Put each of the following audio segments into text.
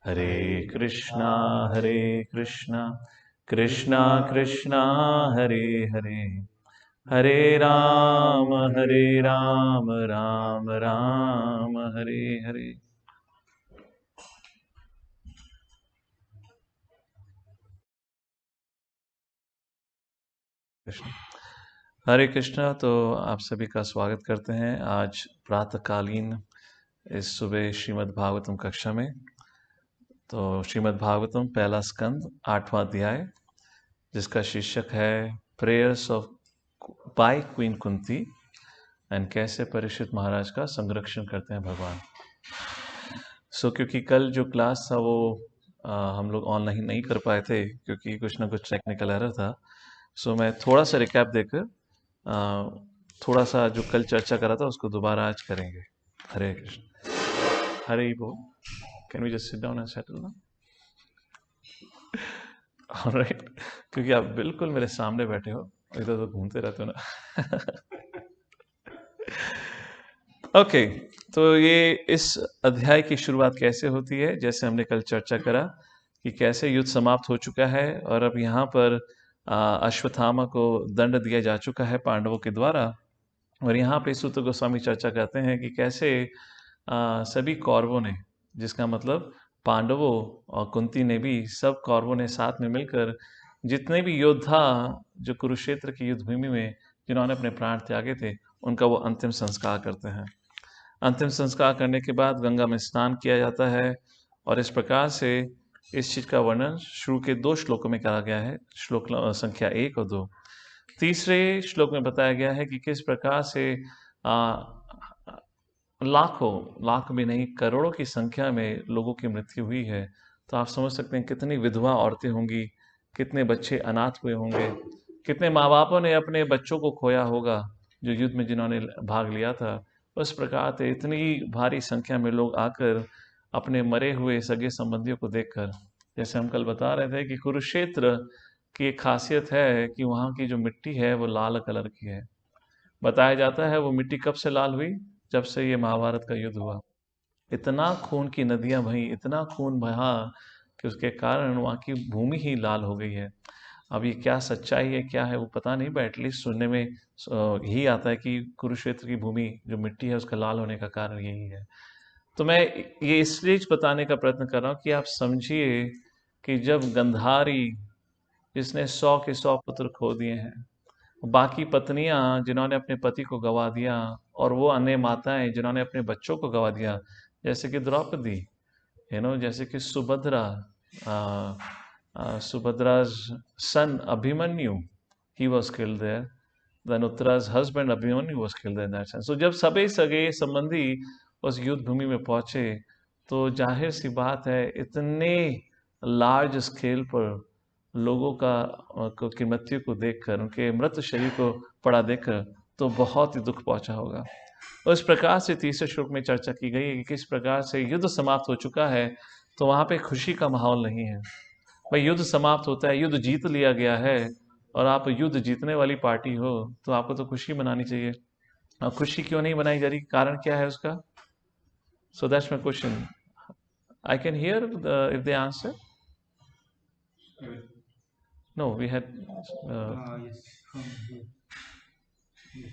हरे कृष्णा कृष्णा कृष्णा कृष्णा हरे हरे, हरे राम राम राम हरे हरे। कृष्ण हरे कृष्णा। तो आप सभी का स्वागत करते हैं आज प्रातःकालीन इस सुबह श्रीमद् भागवतम कक्षा में। तो श्रीमद् भागवतम पहला स्कंद 8वां अध्याय, जिसका शीर्षक है prayers of by queen Kunti and कैसे परीक्षित महाराज का संरक्षण करते हैं भगवान। क्योंकि कल जो क्लास था वो हम लोग ऑनलाइन नहीं कर पाए थे क्योंकि कुछ ना कुछ टेक्निकल एरर था। मैं थोड़ा सा रिकैप देकर थोड़ा सा जो कल चर्चा करा था उसको दोबारा आज करेंगे। हरे कृष्ण। हरे बोल। Can we just sit down and settle ना? ऑलराइट। क्योंकि आप बिल्कुल मेरे सामने बैठे हो, इधर तो घूमते रहते हो ना। ओके। तो ये इस अध्याय की शुरुआत कैसे होती है, जैसे हमने कल चर्चा करा कि कैसे युद्ध समाप्त हो चुका है और अब यहाँ पर अश्वत्थामा को दंड दिया जा चुका है पांडवों के द्वारा। और यहाँ पे सूत गोस्वामी चर्चा करते हैं कि कैसे सभी कौरवों ने, जिसका मतलब पांडवों और कुंती ने भी, सब कौरवों ने साथ में मिलकर जितने भी योद्धा जो कुरुक्षेत्र की युद्ध भूमि में जिन्होंने अपने प्राण त्यागे थे, उनका वो अंतिम संस्कार करते हैं। अंतिम संस्कार करने के बाद गंगा में स्नान किया जाता है और इस प्रकार से इस चीज का वर्णन शुरू के 2 श्लोकों में करा गया है, श्लोक संख्या 1 और 2। तीसरे श्लोक में बताया गया है कि किस प्रकार से आ, लाखों, लाख भी नहीं करोड़ों की संख्या में लोगों की मृत्यु हुई है। तो आप समझ सकते हैं कितनी विधवा औरतें होंगी, कितने बच्चे अनाथ हुए होंगे, कितने माँ बापों ने अपने बच्चों को खोया होगा जो युद्ध में जिन्होंने भाग लिया था। उस प्रकार से इतनी भारी संख्या में लोग आकर अपने मरे हुए सगे संबंधियों को देखकर, जैसे हम कल बता रहे थे कि कुरुक्षेत्र की एक खासियत है कि वहाँ की जो मिट्टी है वो लाल कलर की है। बताया जाता है वो मिट्टी कब से लाल हुई, जब से ये महाभारत का युद्ध हुआ। इतना खून की नदियां बही, इतना खून बहा कि उसके कारण वहाँ की भूमि ही लाल हो गई है। अब ये क्या सच्चाई है क्या है वो पता नहीं, बट एटलीस्ट सुनने में यही आता है कि कुरुक्षेत्र की भूमि जो मिट्टी है उसका लाल होने का कारण यही है। तो मैं ये इसलिए बताने का प्रयत्न कर रहा हूँ कि आप समझिए कि जब गंधारी, जिसने 100 के 100 पुत्र खो दिए हैं, बाकी पत्नियां जिन्होंने अपने पति को गवा दिया, और वो अन्य माताएं जिन्होंने अपने बच्चों को गवा दिया, जैसे कि द्रौपदी, जैसे कि Subhadra, सुभद्रा's son Abhimanyu, he was killed there. Then Uttara's husband Abhimanyu was killed in that sense. So जब सभी सगे संबंधी उस युद्ध भूमि में पहुंचे, तो जाहिर सी बात है इतने लार्ज स्केल पर लोगों की मृत्यु को देखकर, उनके मृत शरीर को पड़ा देखकर तो बहुत ही दुख पहुंचा होगा। उस प्रकार से तीसरे श्लोक में चर्चा की गई है कि किस प्रकार से युद्ध समाप्त हो चुका है, तो वहां पे खुशी का माहौल नहीं है। भाई युद्ध समाप्त होता है, युद्ध जीत लिया गया है, और आप युद्ध जीतने वाली पार्टी हो तो आपको तो खुशी मनानी चाहिए। और खुशी क्यों नहीं मनाई जा रही, कारण क्या है उसका? So that's my question. I can hear if they answer. No we had Yes, from here.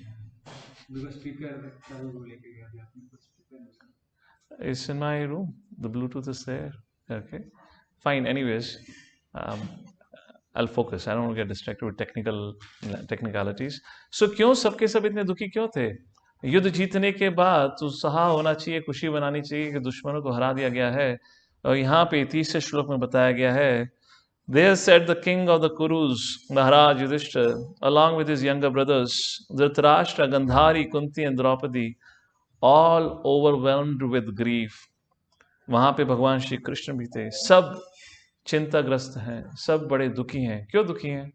Because speaker का भी वो लेके गया अभी आपने कुछ speaker नहीं it's in my room, the Bluetooth is there. Okay, fine. Anyways, um, I'll focus. I don't want to get distracted with technicalities. So क्यों सबके सब इतने दुखी क्यों थे? युद्ध जीतने के बाद उत्साह होना चाहिए, खुशी बनानी चाहिए कि दुश्मनों को हरा दिया गया है। और यहाँ पे तीसरे श्लोक में बताया गया है, There sat the king of the Kurus, Maharaj Yudhishthir, along with his younger brothers, Dhritarashtra, Gandhari, Kunti and Draupadi, all overwhelmed with grief. वहां पे भगवान श्री कृष्ण भी थे। सब चिंताग्रस्त हैं, सब बड़े दुखी हैं। क्यों दुखी हैं?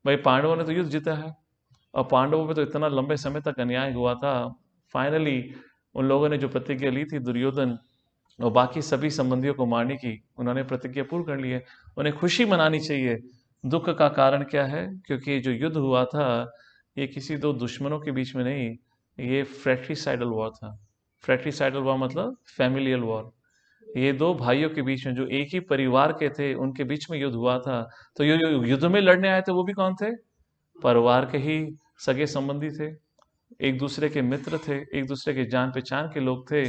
भाई पांडवों ने तो युद्ध जीता है, और पांडवों पे तो इतना लंबे समय तक अन्याय हुआ था। फाइनली उन लोगों ने जो प्रतिज्ञा ली थी, दुर्योधन और बाकी सभी संबंधियों को मारने की, उन्होंने प्रतिज्ञा पूर्ण कर ली है। उन्हें खुशी मनानी चाहिए। दुख का कारण क्या है? क्योंकि जो युद्ध हुआ था ये किसी दो दुश्मनों के बीच में नहीं, ये फ्रैट्रिसाइडल वॉर था। फ्रैट्रिसाइडल वॉर मतलब फैमिलियल वॉर। ये दो भाइयों के बीच में जो एक ही परिवार के थे, उनके बीच में युद्ध हुआ था। तो ये जो युद्ध में लड़ने आए थे वो भी कौन थे? परिवार के ही सगे संबंधी थे, एक दूसरे के मित्र थे, एक दूसरे के जान पहचान के लोग थे,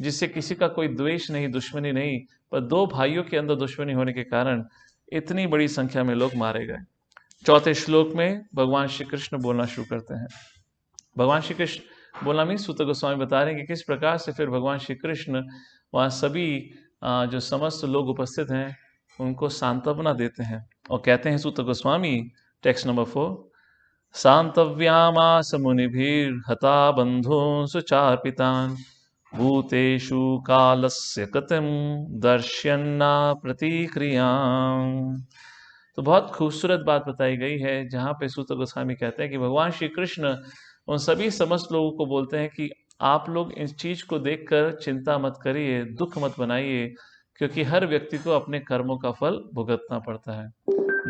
जिससे किसी का कोई द्वेष नहीं, दुश्मनी नहीं। पर दो भाइयों के अंदर दुश्मनी होने के कारण इतनी बड़ी संख्या में लोग मारे गए। चौथे श्लोक में भगवान श्री कृष्ण बोलना शुरू करते हैं। भगवान श्री कृष्ण बोलना मीन सूत गोस्वामी बता रहे हैं कि किस प्रकार से फिर भगवान श्री कृष्ण वहाँ सभी जो समस्त लोग उपस्थित हैं उनको सांत्वना देते हैं और कहते हैं सूत गोस्वामी, टेक्स्ट नंबर 4, सांतव्यामास मुनिभिर्हता बन्धूंसु चार्पितान् भूतेषु कालस्य गतिं दर्शयन्ना प्रतिक्रियाम्। तो बहुत खूबसूरत बात बताई गई है जहाँ पे सूत गोस्वामी कहते हैं कि भगवान श्री कृष्ण उन सभी समस्त लोगों को बोलते हैं कि आप लोग इस चीज को देखकर चिंता मत करिए, दुख मत बनाइए, क्योंकि हर व्यक्ति को अपने कर्मों का फल भुगतना पड़ता है।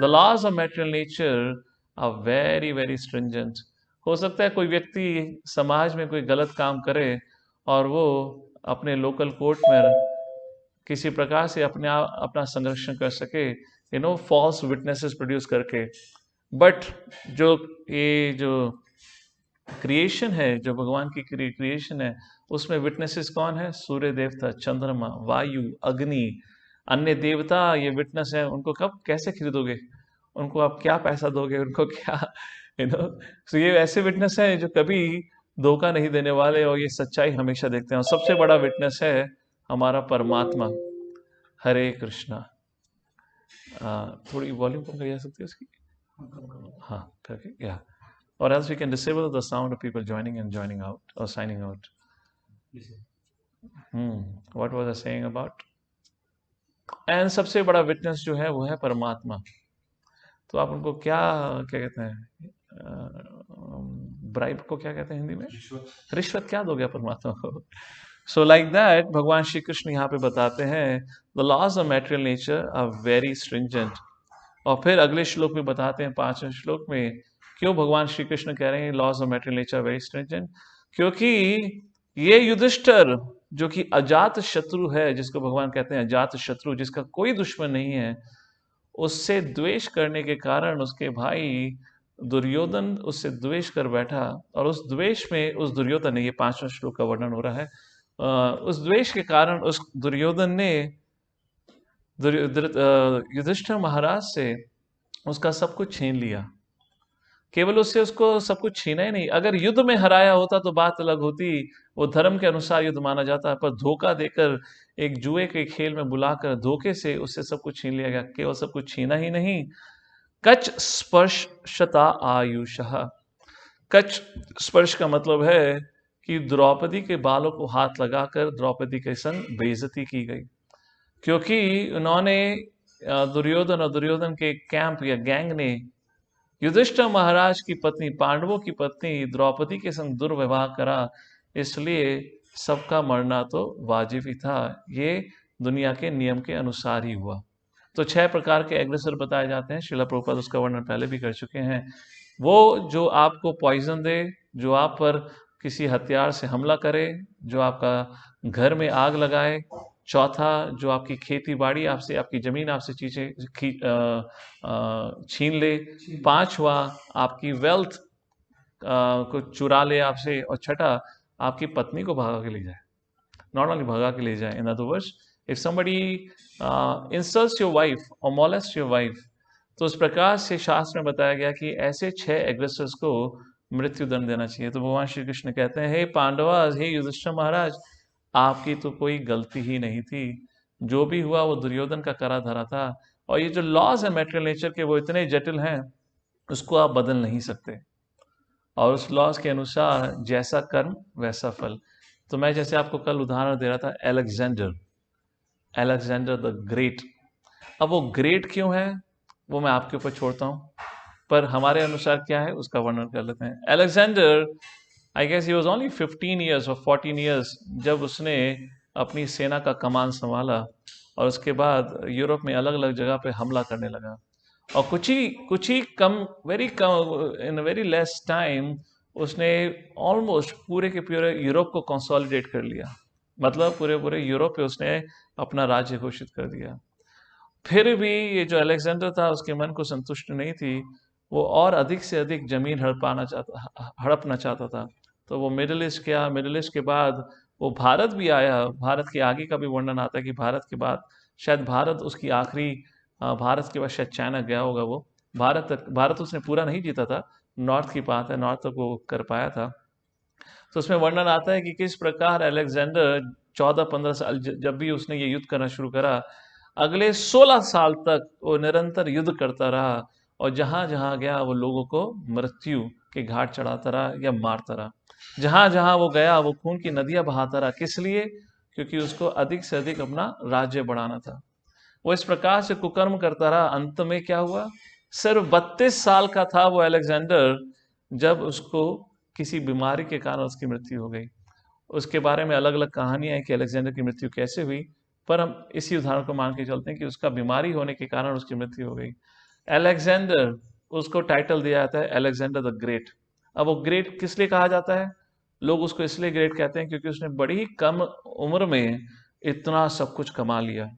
The laws of material nature are very very stringent. हो सकता है कोई व्यक्ति समाज में कोई गलत काम करे और वो अपने लोकल कोर्ट में किसी प्रकार से अपना संरक्षण कर सके, फॉल्स विटनेसेस प्रोड्यूस करके। बट जो ये जो क्रिएशन है, जो भगवान की क्रिएशन है, उसमें विटनेसेस कौन है? सूर्य देवता, चंद्रमा, वायु, अग्नि, अन्य देवता ये विटनेस है। उनको कब कैसे खरीदोगे? उनको आप क्या पैसा दोगे? उनको क्या तो ये ऐसे विटनेस हैं जो कभी धोखा नहीं देने वाले और ये सच्चाई हमेशा देखते हैं। और सबसे बड़ा विटनेस है हमारा परमात्मा। हरे कृष्णा। थोड़ी वॉल्यूम कम करी जा सकती है उसकी? हाँ, करके या or else we can disable the sound of people joining and joining out or signing out. What was I saying about? And सबसे बड़ा विटनेस जो है वो है परमात्मा। तो आप उनको क्या क्या कहते हैं? ब्राइब को क्या कहते हैं हिंदी में? रिश्वत क्या दोगे परमात्मा को? सो लाइक दैट भगवान श्री कृष्ण यहाँ पे बताते हैं the laws of material nature are very stringent. और फिर अगले श्लोक में बताते हैं, 5वें श्लोक में, क्यों भगवान श्री कृष्ण कह रहे हैं laws of material nature very stringent? क्योंकि ये युधिष्ठिर जो कि अजात शत्रु है, जिसको भगवान कहते हैं अजात शत्रु, जिसका कोई दुश्मन नहीं है, उससे द्वेष करने के कारण उसके भाई दुर्योधन उससे द्वेष कर बैठा। और उस द्वेष में उस दुर्योधन ने, ये 5वां श्लोक का वर्णन हो रहा है, उस द्वेष के कारण उस दुर्योधन ने युधिष्ठिर महाराज से उसका सब कुछ छीन लिया। केवल उससे उसको सब कुछ छीना ही नहीं, अगर युद्ध में हराया होता तो बात अलग होती, वो धर्म के अनुसार युद्ध माना जाता, पर धोखा देकर एक जुए के खेल में बुलाकर धोखे से उससे सब कुछ छीन लिया गया। केवल सब कुछ छीना ही नहीं, कच स्पर्शता आयुषः। कच स्पर्श का मतलब है कि द्रौपदी के बालों को हाथ लगाकर द्रौपदी के संग बेइज्जती की गई, क्योंकि उन्होंने दुर्योधन और दुर्योधन के कैंप या गैंग ने युधिष्ठिर महाराज की पत्नी, पांडवों की पत्नी द्रौपदी के संग दुर्व्यवहार करा, इसलिए सबका मरना तो वाजिब ही था। ये दुनिया के नियम के अनुसार ही हुआ। तो 6 प्रकार के एग्रेसर बताए जाते हैं, श्रीला प्रभुपाद उसका वर्णन पहले भी कर चुके हैं। वो जो आपको पॉइजन दे, जो आप पर किसी हथियार से हमला करे, जो आपका घर में आग लगाए। चौथा, जो आपकी खेती बाड़ी आपसे, आपकी जमीन आपसे चीजें छीन ले। 5वां, आपकी वेल्थ को चुरा ले आपसे। और छठा, आपकी पत्नी को भगा के ले जाए, नॉट ओनली भगा के ले जाए। In other words, if somebody insults your wife और मोलेस्ट योर वाइफ, तो उस प्रकार से शास्त्र में बताया गया कि ऐसे 6 एग्रेसर्स को मृत्यु दंड देना चाहिए। तो भगवान श्री कृष्ण कहते हैं, हे पांडवा, हे युधिष्ठिर महाराज, आपकी तो कोई गलती ही नहीं थी। जो भी हुआ वो दुर्योधन का करा धरा था। और ये जो लॉज है मैटेरियल नेचर के, वो इतने जटिल हैं, उसको आप बदल नहीं सकते। और उस लॉज के अनुसार जैसा कर्म वैसा फल। तो मैं जैसे आपको कल उदाहरण दे रहा था, अलेक्जेंडर द ग्रेट। अब वो ग्रेट क्यों है वो मैं आपके ऊपर छोड़ता हूं, पर हमारे अनुसार क्या है उसका वर्णन कर लेते हैं। Alexander, I guess he was only 15 years और 14 ईयर्स जब उसने अपनी सेना का कमान संभाला, और उसके बाद यूरोप में अलग अलग जगह पे हमला करने लगा। और कुछ ही वेरी कम, इन वेरी लेस टाइम उसने ऑलमोस्ट पूरे के पूरे यूरोप को कंसोलिडेट कर लिया। मतलब पूरे पूरे यूरोप पे उसने अपना राज्य घोषित कर दिया। फिर भी ये जो अलेक्जेंडर था उसके मन को संतुष्टि नहीं थी, वो और अधिक से अधिक जमीन हड़पना चाहता था। तो वो मिडिल ईस्ट गया, मिडिल ईस्ट के बाद वो भारत भी आया। भारत के आगे का भी वर्णन आता है कि भारत के बाद शायद भारत उसकी आखिरी, भारत के बाद शायद चाइना गया होगा वो। भारत उसने पूरा नहीं जीता था, नॉर्थ की बात है, नॉर्थ तक वो कर पाया था। तो उसमें वर्णन आता है कि किस प्रकार अलेक्जेंडर 14-15 साल जब भी उसने ये युद्ध करना शुरू करा, अगले 16 साल तक वो निरंतर युद्ध करता रहा, और जहां जहां गया वो लोगों को मृत्यु के घाट चढ़ाता रहा या मारता रहा। जहां जहां वो गया वो खून की नदियां बहाता रहा। किस लिए? क्योंकि उसको अधिक से अधिक अपना राज्य बढ़ाना था। वो इस प्रकार से कुकर्म करता रहा। अंत में क्या हुआ? सिर्फ 32 साल का था वो अलेक्जेंडर, जब उसको किसी बीमारी के कारण उसकी मृत्यु हो गई। उसके बारे में अलग अलग कहानियां हैं कि अलेक्जेंडर की मृत्यु कैसे हुई, पर हम इसी उदाहरण को मान के चलते हैं कि उसका बीमारी होने के कारण उसकी मृत्यु हो गई। अलेक्जेंडर, उसको टाइटल दिया जाता है अलेक्जेंडर द ग्रेट। अब वो ग्रेट किस लिए कहा जाता है? लोग उसको इसलिए ग्रेट कहते हैं क्योंकि उसने बड़ी ही कम उम्र में इतना सब कुछ कमा लिया।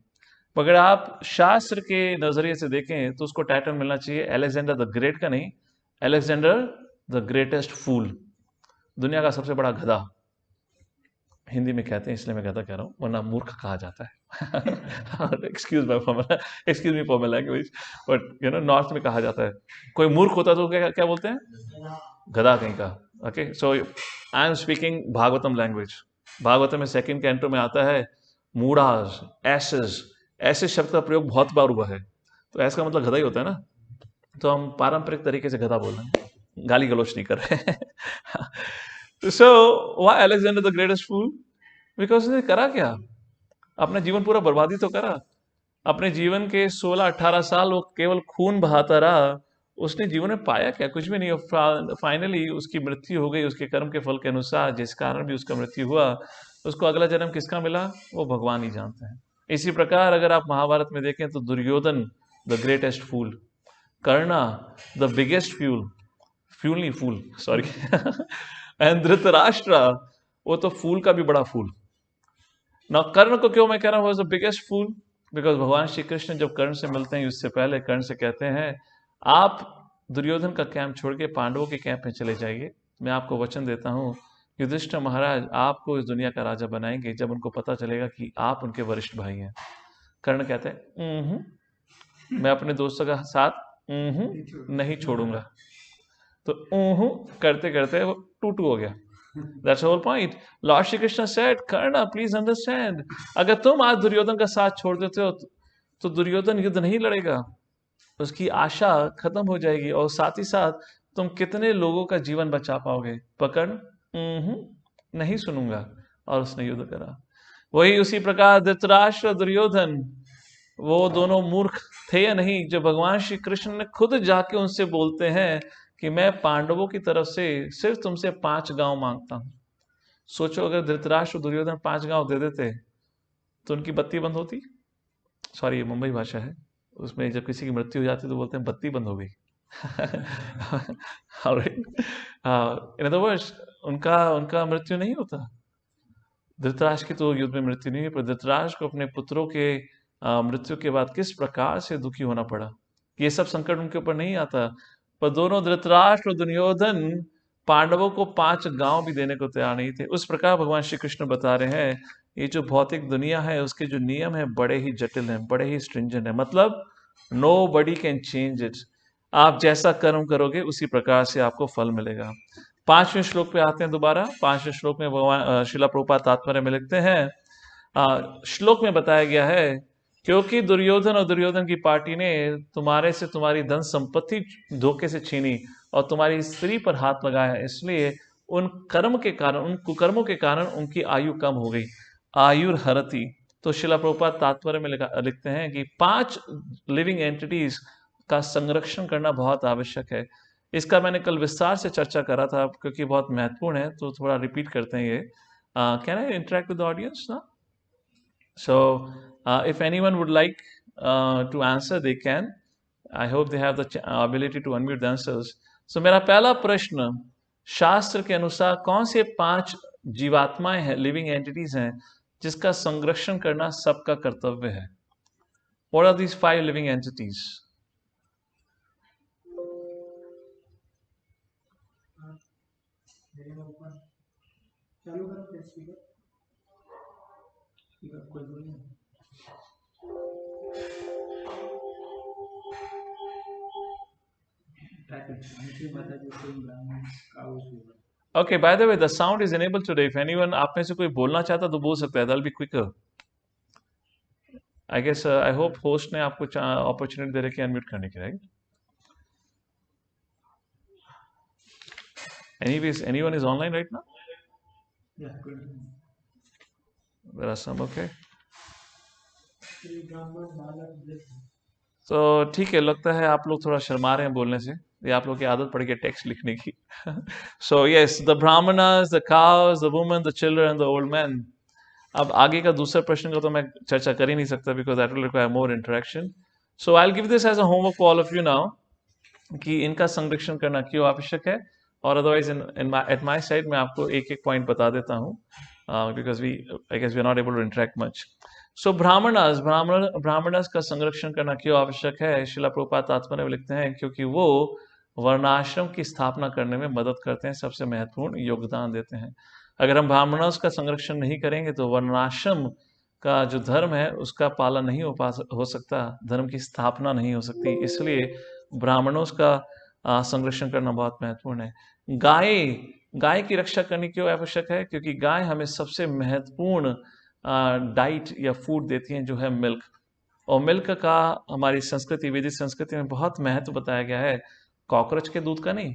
अगर आप शास्त्र के नजरिए से देखें तो उसको टाइटल मिलना चाहिए अलेक्जेंडर द ग्रेट का नहीं, अलेक्जेंडर द ग्रेटेस्ट फूल, दुनिया का सबसे बड़ा गधा। हिंदी में कहते हैं इसलिए मैं गधा कह रहा हूँ, वरना मूर्ख कहा जाता है। Excuse me for my language, but north में कहा जाता है। कोई मूर्ख होता तो क्या क्या बोलते हैं? गधा कहीं का। Okay, so I am speaking Bhagavatam language. Bhagavatam में सेकंड कैंटो में आता है मूढ़ास, एसेस। ऐसे शब्द का प्रयोग बहुत बार हुआ है, तो ऐसा का मतलब गधा ही होता है ना। तो हम पारंपरिक तरीके से गधा बोल रहे हैं, गाली गलौच नहीं कर रहे हैं। So why Alexander the greatest fool? Because उसने करा क्या? अपना जीवन पूरा बर्बादी तो करा। अपने जीवन के 16-18 साल वो केवल खून बहाता रहा। उसने जीवन में पाया क्या? कुछ भी नहीं। फाइनली उसकी मृत्यु हो गई उसके कर्म के फल के अनुसार। जिस कारण भी उसका मृत्यु हुआ, उसको अगला जन्म किसका मिला वो भगवान ही जानते हैं। इसी प्रकार अगर आप महाभारत में देखें तो Duryodhan the greatest fool, Karna the biggest fuel, fuel नहीं फूल, सॉरी, एंड धृतराष्ट्र, वो तो फूल का भी बड़ा फूल। ना कर्ण को क्यों मैं कह रहा हूँ द बिगेस्ट फूल? बिकॉज भगवान श्री कृष्ण जब कर्ण से मिलते हैं उससे पहले कर्ण से कहते हैं, आप दुर्योधन का कैंप छोड़ के पांडवों के कैंप में चले जाइए। मैं आपको वचन देता हूँ युधिष्ठिर महाराज आपको इस दुनिया का राजा बनाएंगे जब उनको पता चलेगा कि आप उनके वरिष्ठ भाई हैं। कर्ण कहते हैं मैं अपने दोस्तों का साथ नहीं छोड़ूंगा। तो करते करते वो टूटू हो गया। That's the whole point. Lord Shri Krishna said, Karna, please understand, अगर तुम आज दुर्योधन का साथ छोड़ देते हो तो दुर्योधन युद्ध नहीं लड़ेगा, उसकी आशा खत्म हो जाएगी, और साथ ही साथ तुम कितने लोगों का जीवन बचा पाओगे। पकड़ नहीं सुनूंगा, और उसने युद्ध करा। वही उसी प्रकार धृतराष्ट्र और दुर्योधन, वो दोनों मूर्ख थे या नहीं, जो भगवान श्री कृष्ण ने खुद जाके उनसे बोलते हैं कि मैं पांडवों की तरफ से सिर्फ तुमसे 5 गांव मांगता हूं। सोचो अगर धृतराष्ट्र और दुर्योधन 5 गांव दे देते तो उनकी बत्ती बंद होती। सॉरी, ये मुंबई भाषा है, उसमें जब किसी की मृत्यु हो जाती तो बोलते हैं बत्ती बंद हो गई। इन अदर वर्ड्स, उनका उनका मृत्यु नहीं होता। धृतराष्ट्र की तो युद्ध में मृत्यु नहीं हुई, पर धृतराष्ट्र को अपने पुत्रों के मृत्यु के बाद किस प्रकार से दुखी होना पड़ा। ये सब संकट उनके ऊपर नहीं आता, पर दोनों धृतराष्ट्र और दुर्योधन पांडवों को 5 गांव भी देने को तैयार नहीं थे। उस प्रकार भगवान श्री कृष्ण बता रहे हैं ये जो भौतिक दुनिया है उसके जो नियम है बड़े ही जटिल हैं, बड़े ही स्ट्रिंजेंट है। मतलब nobody can change it. आप जैसा कर्म करोगे उसी प्रकार से आपको फल मिलेगा। 5वें श्लोक पे आते हैं दोबारा। 5वें श्लोक में भगवान शिला प्रभुपाद तात्पर्य में लिखते हैं, श्लोक में बताया गया है, क्योंकि दुर्योधन और दुर्योधन की पार्टी ने तुम्हारे से तुम्हारी धन संपत्ति धोखे से छीनी और तुम्हारी स्त्री पर हाथ लगाया, इसलिए उन कर्म के कारण, उन कुकर्मों के कारण उनकी आयु कम हो गई। आयुर हरति। तो शिला प्रभुपाद तात्पर्य में लिखते हैं कि 5 लिविंग एंटिटीज का संरक्षण करना बहुत आवश्यक है। इसका मैंने कल विस्तार से चर्चा करा था क्योंकि बहुत महत्वपूर्ण है, तो थोड़ा रिपीट करते हैं ये। Can I interact with the audience ना? So, if anyone would like to answer, they can. I hope they have the ability to unmute themselves. So, मेरा पहला प्रश्न, शास्त्र के अनुसार कौन से 5 जीवात्माएं हैं, लिविंग एंटिटीज हैं, जिसका संरक्षण करना सबका कर्तव्य है? What are these 5 living entities? मेरे ऊपर चालू करो प्लीज स्पीकर स्पीकर कोई बोलिए मुझे बता जैसे ब्राह्मण काउस होगा Okay, by the way, the sound is enabled today. If anyone आप में से कोई बोलना चाहता तो बोल सकता है. That'll be quicker. I guess I hope host ने आपको opportunity दे रखी है unmute करने की, right? Anyways, anyone is online right now? या good There are some, okay. Shri ब्राह्मण बालक वृद्ध तो ठीक है, लगता है आप लोग थोड़ा शर्मा रहे हैं बोलने से. ये आप लोग की आदत पड़ गई टेक्स्ट लिखने की. So yes, the brahmanas, the cows, the women, the children and the old men. अब आगे का दूसरा प्रश्न का तो मैं चर्चा कर ही नहीं सकता because that will require more interaction. So I'll give this as a homework for all of you now कि इनका संरक्षण करना क्यों आवश्यक है, और अदरवाइज at my side मैं आपको एक एक पॉइंट बता देता हूँ because I guess we are not able to interact much. So Brahmanas का संरक्षण करना क्यों आवश्यक है? शिला प्रभुपाद तात्पर्य में लिखते हैं क्योंकि वो वर्णाश्रम की स्थापना करने में मदद करते हैं, सबसे महत्वपूर्ण योगदान देते हैं. अगर हम ब्राह्मणों का संरक्षण नहीं करेंगे तो वर्णाश्रम का जो धर्म है उसका पालन नहीं हो सकता, धर्म की स्थापना नहीं हो सकती. इसलिए ब्राह्मणों का संरक्षण करना बहुत महत्वपूर्ण है. गाय की रक्षा करनी क्यों आवश्यक है? क्योंकि गाय हमें सबसे महत्वपूर्ण डाइट या फूड देती है जो है मिल्क. और मिल्क का हमारी संस्कृति, वैदिक संस्कृति में बहुत महत्व बताया गया है. कॉकरोच के दूध का नहीं,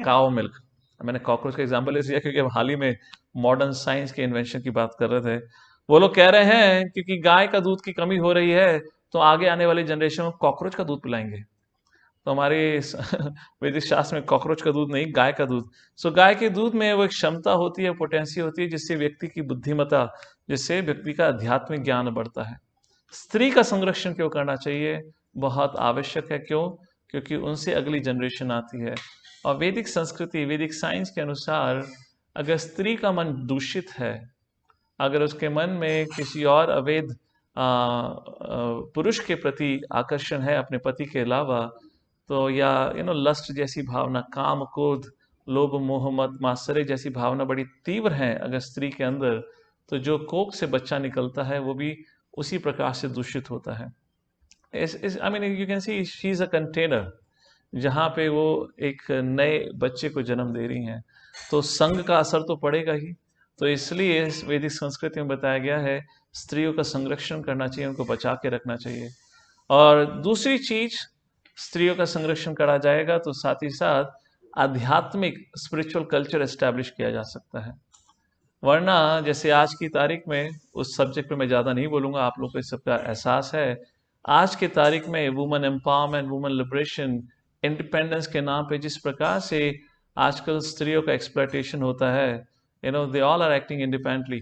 काओ मिल्क. मैंने कॉकरोच का एग्जांपल इसलिए क्योंकि अब हाल ही में मॉडर्न साइंस के इन्वेंशन की बात कर रहे थे. वो लोग कह रहे हैं क्योंकि गाय का दूध की कमी हो रही है तो आगे आने वाली जनरेशन में कॉकरोच का दूध पिलाएंगे. तो हमारे वैदिक शास्त्र में कॉकरोच का दूध नहीं, गाय का दूध. सो गाय के दूध में वो एक क्षमता होती है, पोटेंसी होती है जिससे व्यक्ति की बुद्धिमत्ता, जिससे व्यक्ति का आध्यात्मिक ज्ञान बढ़ता है. स्त्री का संरक्षण क्यों करना चाहिए? बहुत आवश्यक है. क्यों? क्योंकि उनसे अगली जनरेशन आती है. और वैदिक संस्कृति, वैदिक साइंस के अनुसार अगर स्त्री का मन दूषित है, अगर उसके मन में किसी और अवैध पुरुष के प्रति आकर्षण है अपने पति के अलावा, तो या लस्ट जैसी भावना, काम, क्रोध, लोभ, मोह, मद, मात्सर्य जैसी भावना बड़ी तीव्र है अगर स्त्री के अंदर, तो जो कोख से बच्चा निकलता है वो भी उसी प्रकार से दूषित होता है. I mean you can see she is a container जहाँ पे वो एक नए बच्चे को जन्म दे रही हैं. तो संग का असर तो पड़ेगा ही. तो इसलिए वैदिक संस्कृति में बताया गया है स्त्रियों का संरक्षण करना चाहिए, उनको बचा के रखना चाहिए. और दूसरी चीज, स्त्रियों का संरक्षण करा जाएगा तो साथ ही साथ आध्यात्मिक स्पिरिचुअल कल्चर एस्टैब्लिश किया जा सकता है. वरना जैसे आज की तारीख में, उस सब्जेक्ट पे मैं ज़्यादा नहीं बोलूँगा, आप लोग को इस सबका एहसास है. आज के तारीख में women empowerment, women liberation, independence के नाम पे जिस प्रकार से आजकल स्त्रियों का एक्सप्लॉयटेशन होता है, they all are acting independently.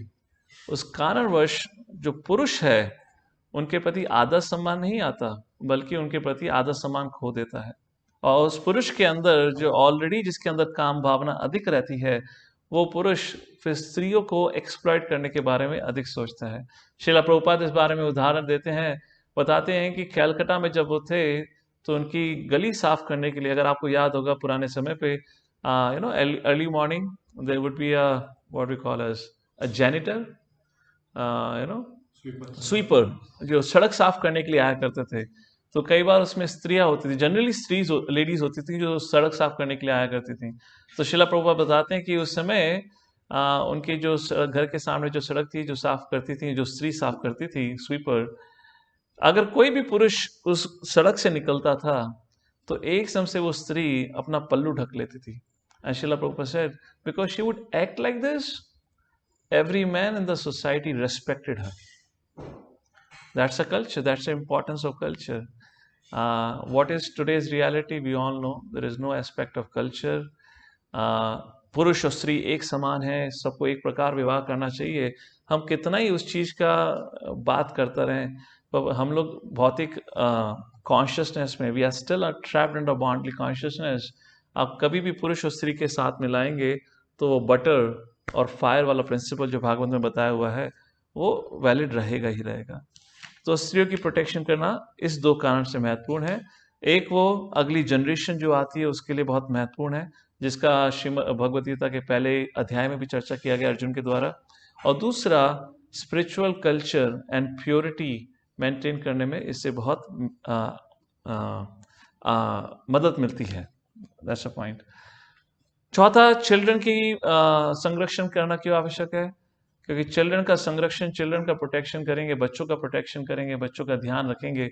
उस कारणवश जो पुरुष है उनके प्रति आदर सम्मान नहीं आता, बल्कि उनके प्रति आदर सम्मान खो देता है. और उस पुरुष के अंदर जो ऑलरेडी, जिसके अंदर काम भावना अधिक रहती है, वो पुरुष फिर स्त्रियों को एक्सप्लॉइट करने के बारे में अधिक सोचता है. श्रीला प्रभुपाद इस बारे में उदाहरण देते हैं, बताते हैं कि कलकत्ता में जब वो थे तो उनकी गली साफ करने के लिए, अगर आपको याद होगा पुराने समय पे, early morning there would be a what we call as a janitor, sweeper, जो सड़क साफ करने के लिए आया करते थे. तो कई बार उसमें स्त्रियां होती थी, जनरली लेडीज होती थी जो सड़क साफ करने के लिए आया करती थी. तो शिला प्रभुपाद बताते हैं कि उस समय उनके जो घर के सामने जो सड़क थी, जो साफ करती थी, जो स्त्री साफ करती थी, स्वीपर, अगर कोई भी पुरुष उस सड़क से निकलता था तो एक सम से वो स्त्री अपना पल्लू ढक लेती थी. And Shila Prabhupada said because she would act like this, every man in the society respected her. That's a culture, that's the importance of culture. What is today's reality? We all know there is no aspect of culture. पुरुष और स्त्री एक समान है, सबको एक प्रकार विवाह करना चाहिए. हम कितना ही उस चीज़ का बात करते रहें, पर हम लोग भौतिक कॉन्शियसनेस में, we are still trapped in a bodily consciousness. आप कभी भी पुरुष और स्त्री के साथ मिलाएंगे तो वो बटर और फायर वाला प्रिंसिपल जो भागवत में बताया हुआ है वो वैलिड रहेगा ही रहेगा। तो स्त्रियों की प्रोटेक्शन करना इस दो कारण से महत्वपूर्ण है। एक, वो अगली जनरेशन जो आती है उसके लिए बहुत महत्वपूर्ण है, जिसका श्रीमद् भगवद गीता के पहले अध्याय में भी चर्चा किया गया अर्जुन के द्वारा। और दूसरा, spiritual culture and purity maintain करने में इससे बहुत आ, आ, मदद मिलती है। That's a point. चौथा, चिल्ड्रन की संरक्षण करना क्यों आवश्यक है? क्योंकि चिल्ड्रन का संरक्षण, चिल्ड्रन का प्रोटेक्शन करेंगे, बच्चों का प्रोटेक्शन करेंगे, बच्चों का ध्यान रखेंगे।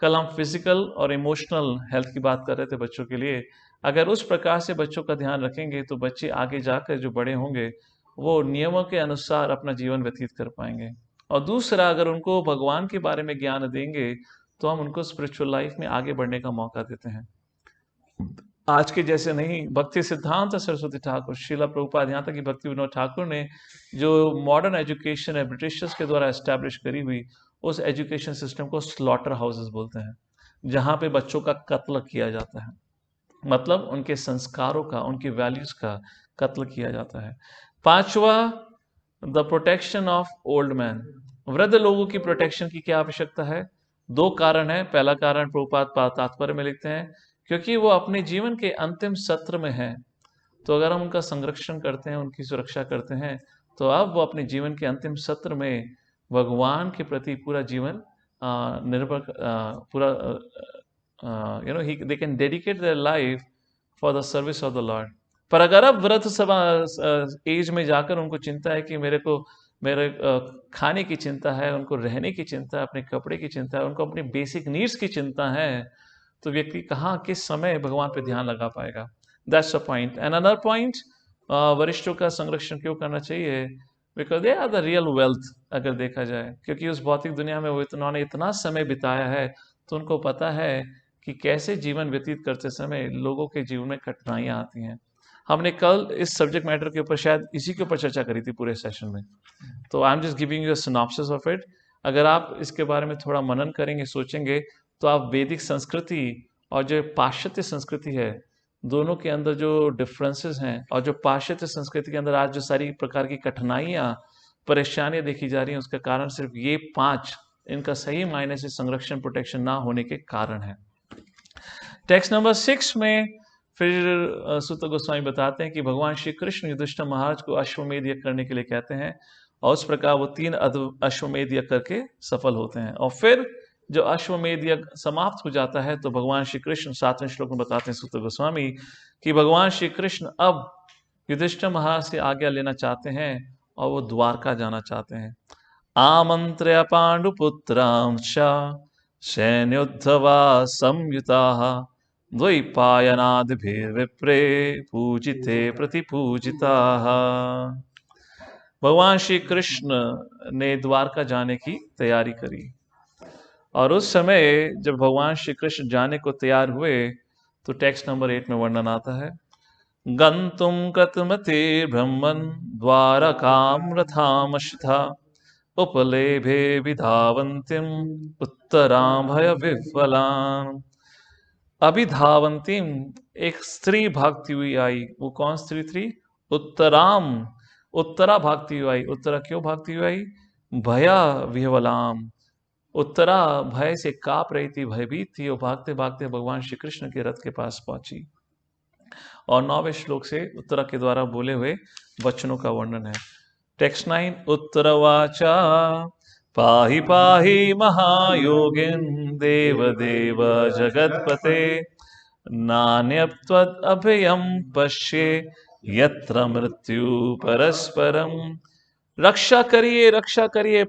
कल हम फिजिकल और इमोशनल हेल्थ की बात कर रहे थे बच्चों के लिए। अगर उस प्रकार से बच्चों का ध्यान रखेंगे तो बच्चे आगे जाकर जो बड़े होंगे वो नियमों के अनुसार अपना जीवन व्यतीत कर पाएंगे। और दूसरा, अगर उनको भगवान के बारे में ज्ञान देंगे तो हम उनको स्पिरिचुअल लाइफ में आगे बढ़ने का मौका देते हैं। आज के जैसे नहीं, भक्ति सिद्धांत सरस्वती ठाकुर, श्रीला प्रभुपाद, यहाँ तक कि भक्ति विनोद ठाकुर ने जो मॉडर्न एजुकेशन है ब्रिटिशर्स के द्वारा एस्टैब्लिश करी हुई, उस एजुकेशन सिस्टम को स्लॉटर हाउसेस बोलते हैं, जहाँ पे बच्चों का कत्ल किया जाता है। मतलब उनके संस्कारों का, उनकी वैल्यूज का कत्ल किया जाता है। पांचवा, the protection of old man. वृद्ध लोगों की प्रोटेक्शन की क्या आवश्यकता है? दो कारण है। पहला कारण प्रभुपाद तात्पर्य में लिखते हैं, क्योंकि वो अपने जीवन के अंतिम सत्र में हैं। तो अगर हम उनका संरक्षण करते हैं, उनकी सुरक्षा करते हैं, तो अब वो अपने जीवन के अंतिम सत्र में भगवान के प्रति पूरा जीवन निर्भर पूरा they can dedicate their life for the service of the Lord. पर अगर अब वृद्ध सभा एज में जाकर उनको चिंता है कि मेरे खाने की चिंता है, उनको रहने की चिंता है, अपने कपड़े की चिंता है, उनको अपनी बेसिक नीड्स की चिंता है, तो व्यक्ति कहाँ किस समय भगवान पे ध्यान लगा पाएगा? That's a point. And another point, वरिष्ठों का संरक्षण क्यों करना चाहिए? Because they are the real wealth, अगर देखा जाए, क्योंकि उस भौतिक दुनिया में वो उन्होंने इतना समय बिताया है, तो उनको पता है कि कैसे जीवन व्यतीत करते समय लोगों के जीवन में कठिनाइयाँ आती हैं। हमने कल इस सब्जेक्ट मैटर के ऊपर, शायद इसी के ऊपर चर्चा करी थी पूरे सेशन में। तो I am just giving you a synopsis of it. अगर आप इसके बारे में थोड़ा मनन करेंगे, सोचेंगे, तो आप वैदिक संस्कृति और जो पाश्चात्य संस्कृति है, दोनों के अंदर जो डिफरेंसेस हैं, और जो पाश्चात्य संस्कृति के अंदर आज जो सारी प्रकार की कठिनाइयाँ, परेशानियां देखी जा रही हैं, उसका कारण सिर्फ ये 5, इनका सही मायने से संरक्षण, प्रोटेक्शन ना होने के कारण है। टेक्स्ट नंबर 6 में फिर सुत गोस्वामी बताते हैं कि भगवान श्री कृष्ण युधिष्ठिर महाराज को अश्वमेध यज्ञ करने के लिए कहते हैं, और उस प्रकार वो 3 अश्वमेध यज्ञ करके सफल होते हैं। और फिर जो अश्वमेध यज्ञ समाप्त हो जाता है, तो भगवान श्री कृष्ण 7वें श्लोक में बताते हैं सुत गोस्वामी कि भगवान श्री कृष्ण अब युधिष्ठिर महाराज से आज्ञा लेना चाहते हैं और वो द्वारका जाना चाहते हैं। आमंत्र्य पांडुपुत्रांश सैन्योद्धवा संयुताः द्वैपायनादिभिर्विप्रे पूजिते प्रतिपूजिताः। भगवान श्री कृष्ण ने द्वारका जाने की तैयारी करी, और उस समय जब भगवान श्री कृष्ण जाने को तैयार हुए, तो टेक्स्ट नंबर 8 में वर्णन आता है, गंतुम कृतमते ब्रह्मन् द्वारकां रथामश्था उपलेभे विधावन्तीम उत्तरां भय विह्वलां। अभिधावंतीम, एक स्त्री भागती हुई आई। वो कौन स्त्री थी? उत्तराम, उत्तरा भागती हुई आई। उत्तरा क्यों भागती हुई आई? भया विह्वलाम, उत्तरा भय से कांप रही थी, भयभीत थी। वो भागते भागते भगवान श्री कृष्ण के रथ के पास पहुंची, और 9वें श्लोक से उत्तरा के द्वारा बोले हुए वचनों का वर्णन है। टेक्स्ट 9, उत्तरवाचा पाहि पाहि महायोगिन देव देव जगतपते नान्यत्वद् अभयं पश्ये यत्र मृत्यु परस्परम। रक्षा करिए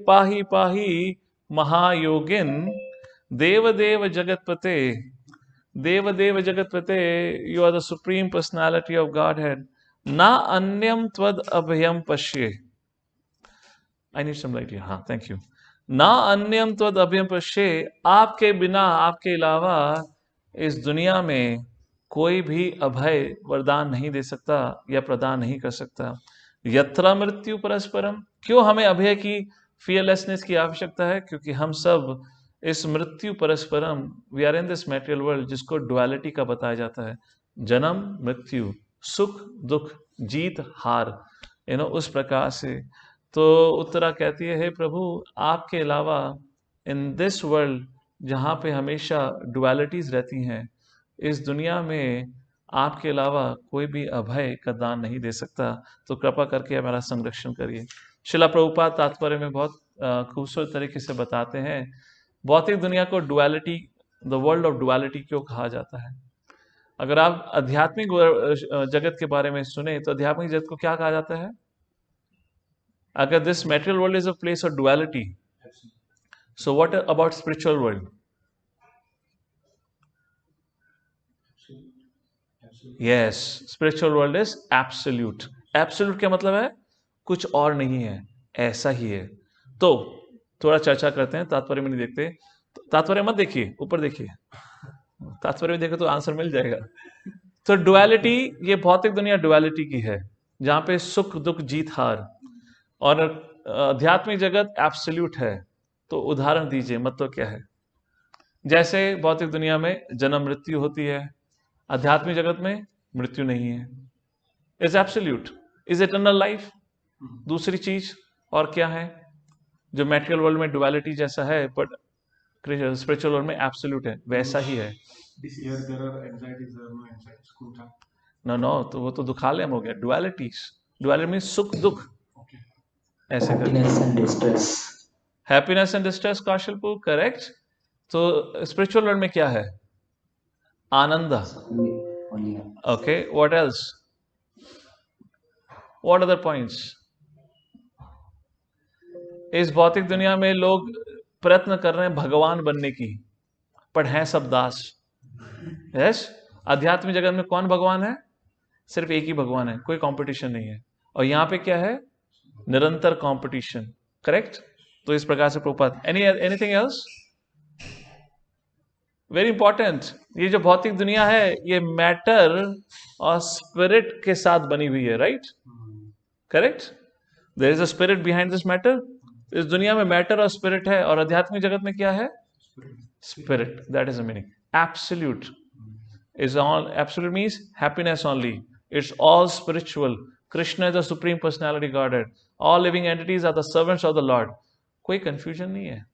पाहि पाहि महायोगिन देव देव जगतपते। देव देव जगतपते, you are the supreme personality of godhead. ना अन्यम त्वद अभयम पश्ये। I need some light here. हाँ, थैंक यू। ना अन्यम त्वद अभयम पश्ये, आपके बिना, आपके अलावा इस दुनिया में कोई भी अभय वरदान नहीं दे सकता या प्रदान नहीं कर सकता। यत्र मृत्यु परस्परम, क्यों हमें अभय की, फियरलेसनेस की आवश्यकता है? क्योंकि हम सब इस मृत्यु परस्परम, we are in this material world, जिसको डुअलिटी का बताया जाता है, जन्म मृत्यु, सुख दुख, जीत हार। उस प्रकार से। तो उत्तरा कहती है, हे प्रभु, आपके अलावा इन दिस वर्ल्ड, जहाँ पे हमेशा डुअलिटीज रहती हैं, इस दुनिया में आपके अलावा कोई भी अभय का दान नहीं दे सकता। तो कृपा करके हमारा संरक्षण करिए। शिला प्रभुपाद तात्पर्य में बहुत खूबसूरत तरीके से बताते हैं भौतिक दुनिया को duality, the world of duality क्यों कहा जाता है। अगर आप आध्यात्मिक जगत के बारे में सुने तो आध्यात्मिक जगत को क्या कहा जाता है? अगर this material world is a place of duality, so what about spiritual world? Yes, spiritual world is absolute. Absolute क्या मतलब है? कुछ और नहीं है, ऐसा ही है। तो थोड़ा चर्चा करते हैं, तात्पर्य में नहीं देखते। तात्पर्य मत देखिए, ऊपर देखिए, तात्पर्य में देखो तो आंसर मिल जाएगा। तो डुअलिटी, ये भौतिक दुनिया डुअलिटी की है, जहां पे सुख दुख जीत हार, और आध्यात्मिक जगत एब्सोल्यूट है। तो उदाहरण दीजिए, मतलब क्या है? जैसे भौतिक दुनिया में जन्म मृत्यु होती है, आध्यात्मिक जगत में मृत्यु नहीं है, is absolute, is eternal life. दूसरी चीज और क्या है जो मेटेरियल वर्ल्ड में डुअलिटी जैसा है, बट स्पिरिचुअल वर्ल्ड में एब्सोल्यूट है, वैसा ही है। नो नो, तो वो तो दुखालय में हो गया। डुअलिटीज, डुअलिटी मीन सुख दुख, ऐसे Happiness करके। and distress. Happiness and distress, Kaushalpur, correct. तो स्पिरिचुअल वर्ल्ड में क्या है? आनंद। Only okay, what else? What other points? इस भौतिक दुनिया में लोग प्रयत्न कर रहे हैं भगवान बनने की, पर हैं सब दास। यस, आध्यात्मिक जगत में कौन भगवान है? सिर्फ एक ही भगवान है, कोई कंपटीशन नहीं है। और यहाँ पे क्या है? निरंतर कंपटीशन, करेक्ट। तो इस प्रकार से Prabhupada, anything else? Very important, ये जो भौतिक दुनिया है ये मैटर और स्पिरिट के साथ बनी हुई है, right? Correct. There is a spirit behind this matter. इस दुनिया में मैटर और स्पिरिट है, और आध्यात्मिक जगत में क्या है? Spirit. That is the meaning. Absolute is all, absolute means happiness only. It's all spiritual. Krishna is the supreme personality Godhead. All living entities are the servants of the Lord. कोई confusion नहीं है।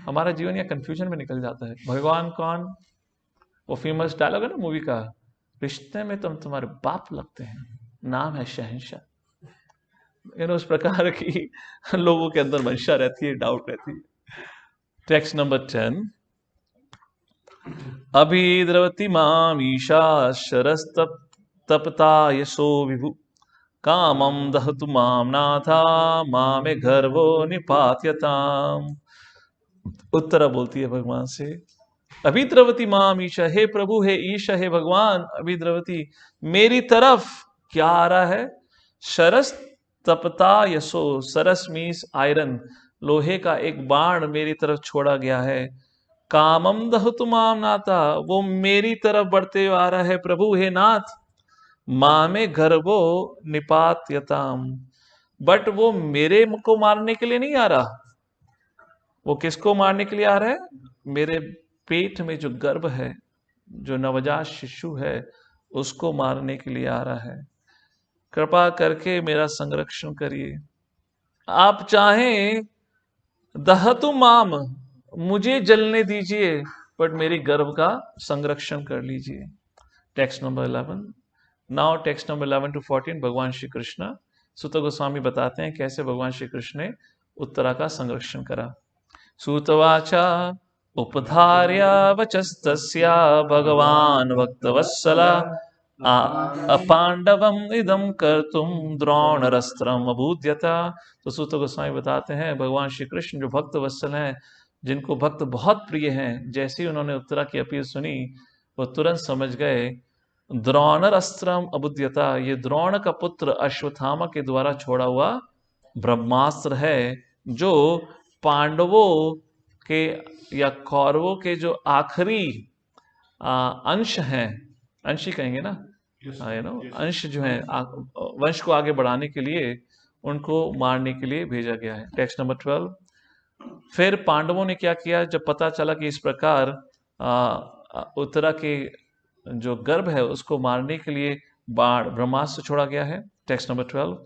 हमारा जीवन या confusion में निकल जाता है। भगवान कौन? वो फेमस डायलॉग है ना मूवी का, रिश्ते में तुम तुम्हारे बाप लगते हैं, नाम है शहंशाह। उस प्रकार की लोगों के अंदर मंशा रहती है, डाउट रहती है। टेक्स्ट नंबर 10, अभिद्रवति मामीशा शरस्तप्ता यशो विभु, कामं दहतु मां नाथा मामे गर्वो निपात्यताम। उत्तरा बोलती है भगवान से, अभिद्रवती माम ईशा, हे प्रभु, हे ईशा, हे भगवान अभिद्रवती, मेरी तरफ क्या आ रहा है? शरस तपता यशो, सरस मीन्स आयरन, लोहे का एक बाण मेरी तरफ छोड़ा गया है। कामम दहतु माम नाथा, वो मेरी तरफ बढ़ते आ रहा है प्रभु हे नाथ। मामे गर्भो निपात्यताम, बट वो मेरे को मारने के लिए नहीं आ रहा। वो किसको मारने के लिए आ रहा है? मेरे पेट में जो गर्भ है, जो नवजात शिशु है, उसको मारने के लिए आ रहा है। कृपा करके मेरा संरक्षण करिए। आप चाहें दहतु माम, मुझे जलने दीजिए, बट मेरी गर्भ का संरक्षण कर लीजिए। Text number 11। Now text number 11 to 14, भगवान श्री कृष्ण, सूत गोस्वामी बताते हैं कैसे भगवान श्री कृष्ण ने उत्तरा का संरक्षण करा। सूतवाचा उपधार्य वचस्तस्या भगवान भक्तवत्सला, अपांडवम इदम कर्तुम द्रोणरस्त्रम अबूद्यता। तो सूत गोस्वामी बताते हैं भगवान श्री कृष्ण जो भक्त वत्सल हैं, जिनको भक्त बहुत प्रिय हैं, जैसे ही उन्होंने उत्तरा की अपील सुनी, वो तुरंत समझ गए द्रोणरस्त्रम अबुद्यता, ये द्रोण का पुत्र अश्वत्थामा के द्वारा छोड़ा हुआ ब्रह्मास्त्र है, जो पांडवों के या कौरवों के जो आखिरी अंश हैं, अंश ही कहेंगे ना, अंश जो है वंश को आगे बढ़ाने के लिए, उनको मारने के लिए भेजा गया है। Text number 12। फिर पांडवों ने क्या किया? जब पता चला कि इस प्रकार उत्तरा के जो गर्भ है उसको मारने के लिए बाण ब्रह्मास्त्र छोड़ा गया है। Text number 12।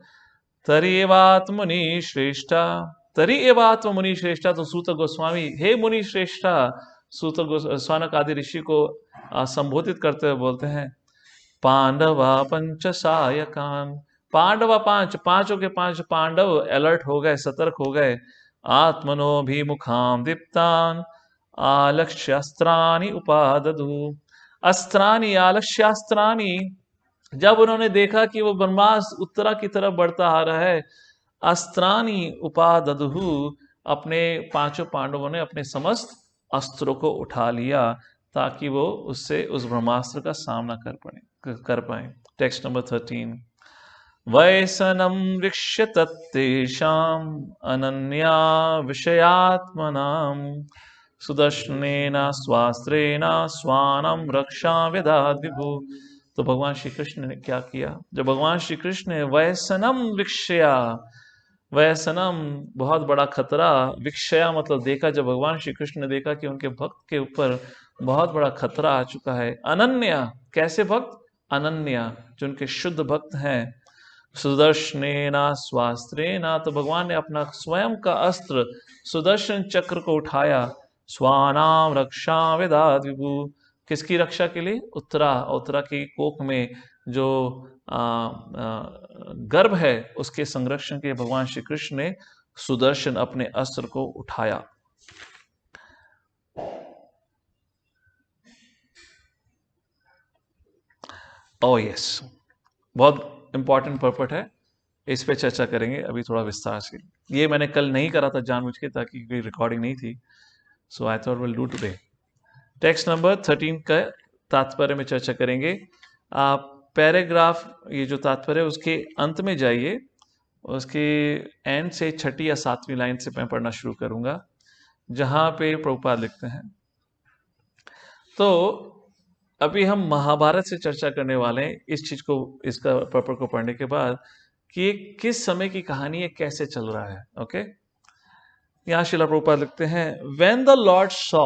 तरी एवात्मनि श्रेष्ठा, तरी एवात्मनि श्रेष्ठा। तो सूत गोस्वामी, हे मुनि श्रेष्ठा, सौनक आदि ऋषि को संबोधित करते हुए बोलते हैं, पांडवा पंच सायकान, पांडवा पांचों के पांच पांडव अलर्ट हो गए, सतर्क हो गए। आत्मनोभिमुखां दीप्तान आलक्ष्यास्त्राणि उपादधु, अस्त्राणि आलक्ष्यास्त्राणि। जब उन्होंने देखा कि वो ब्रह्मास्त्र उत्तरा की तरफ बढ़ता आ रहा है, अस्त्राणि उपादधु, अपने पांचों पांडवों ने अपने समस्त अस्त्रों को उठा लिया ताकि वो उससे उस ब्रह्मास्त्र का सामना कर पाए। Text number 13। वैसनम वीक्ष्य तत्तेषाम् अनन्या विषयात्मनाम् सुदर्शनेन स्वास्त्रेण स्वानं रक्षा विदधात् विभु। तो भगवान श्री कृष्ण ने क्या किया? जब भगवान श्री कृष्ण ने वैसनम वीक्ष्या, वैसनम बहुत बड़ा खतरा, विक्षया मतलब देखा, जब भगवान श्री कृष्ण ने देखा कि उनके भक्त के ऊपर बहुत बड़ा खतरा आ चुका है। अनन्या, कैसे भक्त? अनन्या, जो उनके शुद्ध भक्त हैं। सुदर्शनेना स्वास्त्रेना, तो भगवान ने अपना स्वयं का अस्त्र सुदर्शन चक्र को उठाया। स्वानाम रक्षा विदधात् विभु, किसकी रक्षा के लिए? उत्तरा की कोख में जो गर्भ है उसके संरक्षण के लिए भगवान श्री कृष्ण ने सुदर्शन अपने अस्त्र को उठाया। ओह यस, बहुत इंपॉर्टेंट पर्पट है, इस पे चर्चा करेंगे अभी थोड़ा विस्तार से। ये मैंने कल नहीं करा था जानबूझ के, ताकि कोई रिकॉर्डिंग नहीं थी, so I thought will do today. Text number 13 का तात्पर्य में चर्चा करेंगे। आप पैराग्राफ, ये जो तात्पर्य है उसके अंत में जाइए, उसके एंड से 6ठी या 7वीं लाइन से मैं पढ़ना शुरू करूंगा, जहां पे प्रभुपाद लिखते हैं। तो अभी हम महाभारत से चर्चा करने वाले हैं इस चीज को, इसका पर्पट को पढ़ने के बाद, कि ये किस समय की कहानी है, कैसे चल रहा है। ओके, यहां श्रील प्रभुपाद लिखते हैं, when the Lord saw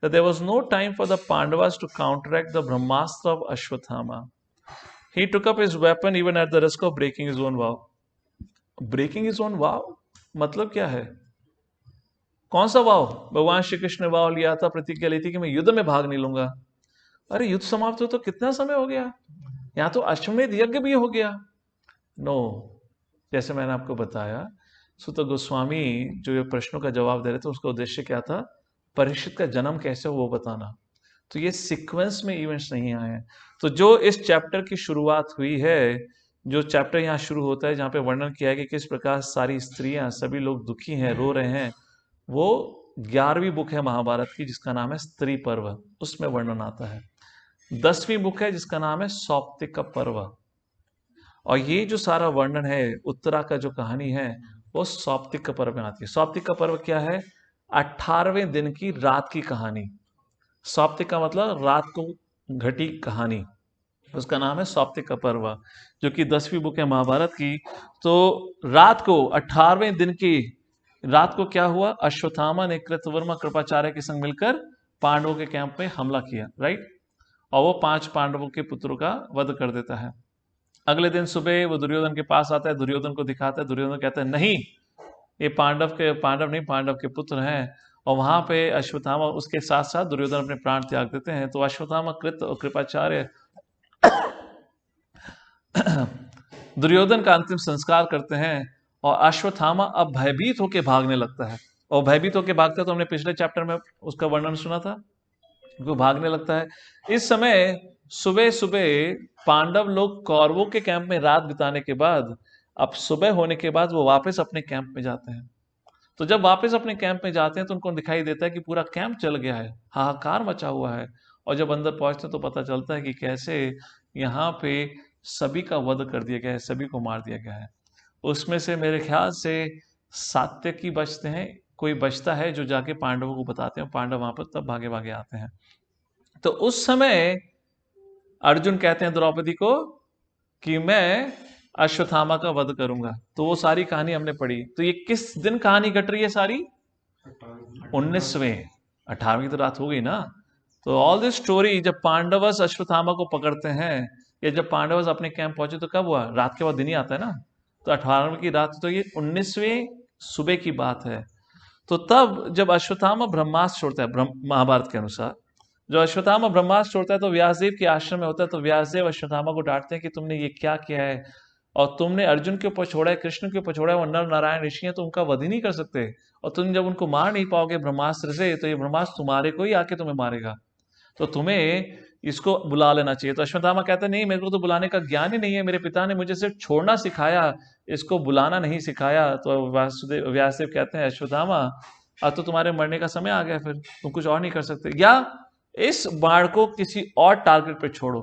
that there was no time for the Pandavas to counteract the Brahmastra of Ashwathama, he took up his weapon even at the risk of breaking his own vow. Breaking his own vow मतलब क्या है? कौन सा वाव? भगवान श्री कृष्ण ने वाव लिया था, प्रतिज्ञा ली थी कि मैं युद्ध में भाग नहीं लूंगा। अरे युद्ध समाप्त हो तो कितना समय हो गया, यहाँ तो अश्वमेध यज्ञ भी हो गया। नो, जैसे मैंने आपको बताया, सुत गोस्वामी जो ये प्रश्नों का जवाब दे रहे थे, उसका उद्देश्य क्या था? परीक्षित का जन्म कैसे हो वो बताना। तो ये सीक्वेंस में इवेंट्स नहीं आए हैं। तो जो इस चैप्टर की शुरुआत हुई है, जो चैप्टर यहाँ शुरू होता है, जहाँ पे वर्णन किया है कि किस प्रकार सारी स्त्रियां, सभी लोग दुखी हैं, रो रहे हैं, वो 11वीं बुक है महाभारत की, जिसका नाम है स्त्री पर्व, उसमें वर्णन आता है। 10वीं बुक है जिसका नाम है सौप्तिक पर्व, और ये जो सारा वर्णन है उत्तरा का जो कहानी है, वो सौप्तिक पर्व में आती है। सौप्तिक पर्व क्या है? 18वें दिन की रात की कहानी। सौप्तिक का मतलब रात को घटी कहानी, उसका नाम है सौप्तिक पर्व, जो कि 10वीं बुक है महाभारत की। तो रात को, 18वें दिन की रात को क्या हुआ? अश्वत्थामा ने कृतवर्मा कृपाचार्य के संग मिलकर पांडवों के कैंप में हमला किया, राइट, और वो 5 पांडवों के पुत्रों का वध कर देता है। अगले दिन सुबह वो दुर्योधन के पास आता है, दुर्योधन को दिखाता है, दुर्योधन कहता है नहीं, ये पांडव नहीं, पांडव के पुत्र हैं। और वहां पे अश्वत्थामा, उसके साथ साथ दुर्योधन अपने प्राण त्याग देते हैं। तो अश्वत्थामा कृत और कृपाचार्य दुर्योधन का अंतिम संस्कार करते हैं, और अश्वत्थामा अब भयभीत होकर भागने लगता है। और भयभीत होकर भागता है, तो हमने पिछले चैप्टर में उसका वर्णन सुना था, वो भागने लगता है। इस समय सुबह सुबह पांडव लोग कौरवों के कैंप में रात बिताने के बाद, अब सुबह होने के बाद वो वापस अपने कैंप में जाते हैं। तो जब वापस अपने कैंप में जाते हैं तो उनको दिखाई देता है कि पूरा कैंप जल गया है, हाहाकार मचा हुआ है। और जब अंदर पहुंचते हैं तो पता चलता है कि कैसे यहाँ पे सभी का वध कर दिया गया है, सभी को मार दिया गया है। उसमें से मेरे ख्याल से सात्यकी बचते हैं, कोई बचता है जो जाके पांडवों को बताते हैं, पांडव वहां पर तब भागे भागे आते हैं। तो उस समय अर्जुन कहते हैं द्रौपदी को कि मैं अश्वत्थामा का वध करूंगा। तो वो सारी कहानी हमने पढ़ी। तो ये किस दिन कहानी घट रही है सारी? 19वें, 18वीं तो रात हो गई ना। तो ऑल दिस स्टोरी, जब पांडवस अश्वत्थामा को पकड़ते हैं, या जब पांडवस अपने कैंप पहुंचे, तो कब हुआ? रात के बाद दिन ही आता है ना। तो 18वीं की रात, तो ये 19वें सुबह की बात है। तो तब जब अश्वत्थामा ब्रह्मास्त्र छोड़ता है, महाभारत के अनुसार जो अश्वत्थामा ब्रह्मास्त्र छोड़ता है तो व्यासदेव के आश्रम में होता है, तो व्यासदेव अश्वत्थामा को डांटते हैं कि तुमने ये क्या किया है, और तुमने अर्जुन के ऊपर छोड़ा है, कृष्ण के ऊपर छोड़ा है, वो नर नारायण ऋषि हैं, तो उनका वध ही नहीं कर सकते, और तुम जब उनको मार नहीं पाओगे ब्रह्मास्त्र से, तो ये ब्रह्मास्त्र तुम्हारे को ही आके तुम्हें मारेगा, तो तुम्हें इसको बुला लेना चाहिए। तो अश्वत्थामा कहता है नहीं, मेरे को तो बुलाने का ज्ञान ही नहीं है, मेरे पिता ने मुझे सिर्फ छोड़ना सिखाया, इसको बुलाना नहीं सिखाया। तो वासुदेव व्यासदेव कहते हैं अश्वत्थामा अब तो तुम्हारे मरने का समय आ गया, फिर तुम कुछ और नहीं कर सकते, या इस बाण को किसी और टारगेट पे छोड़ो।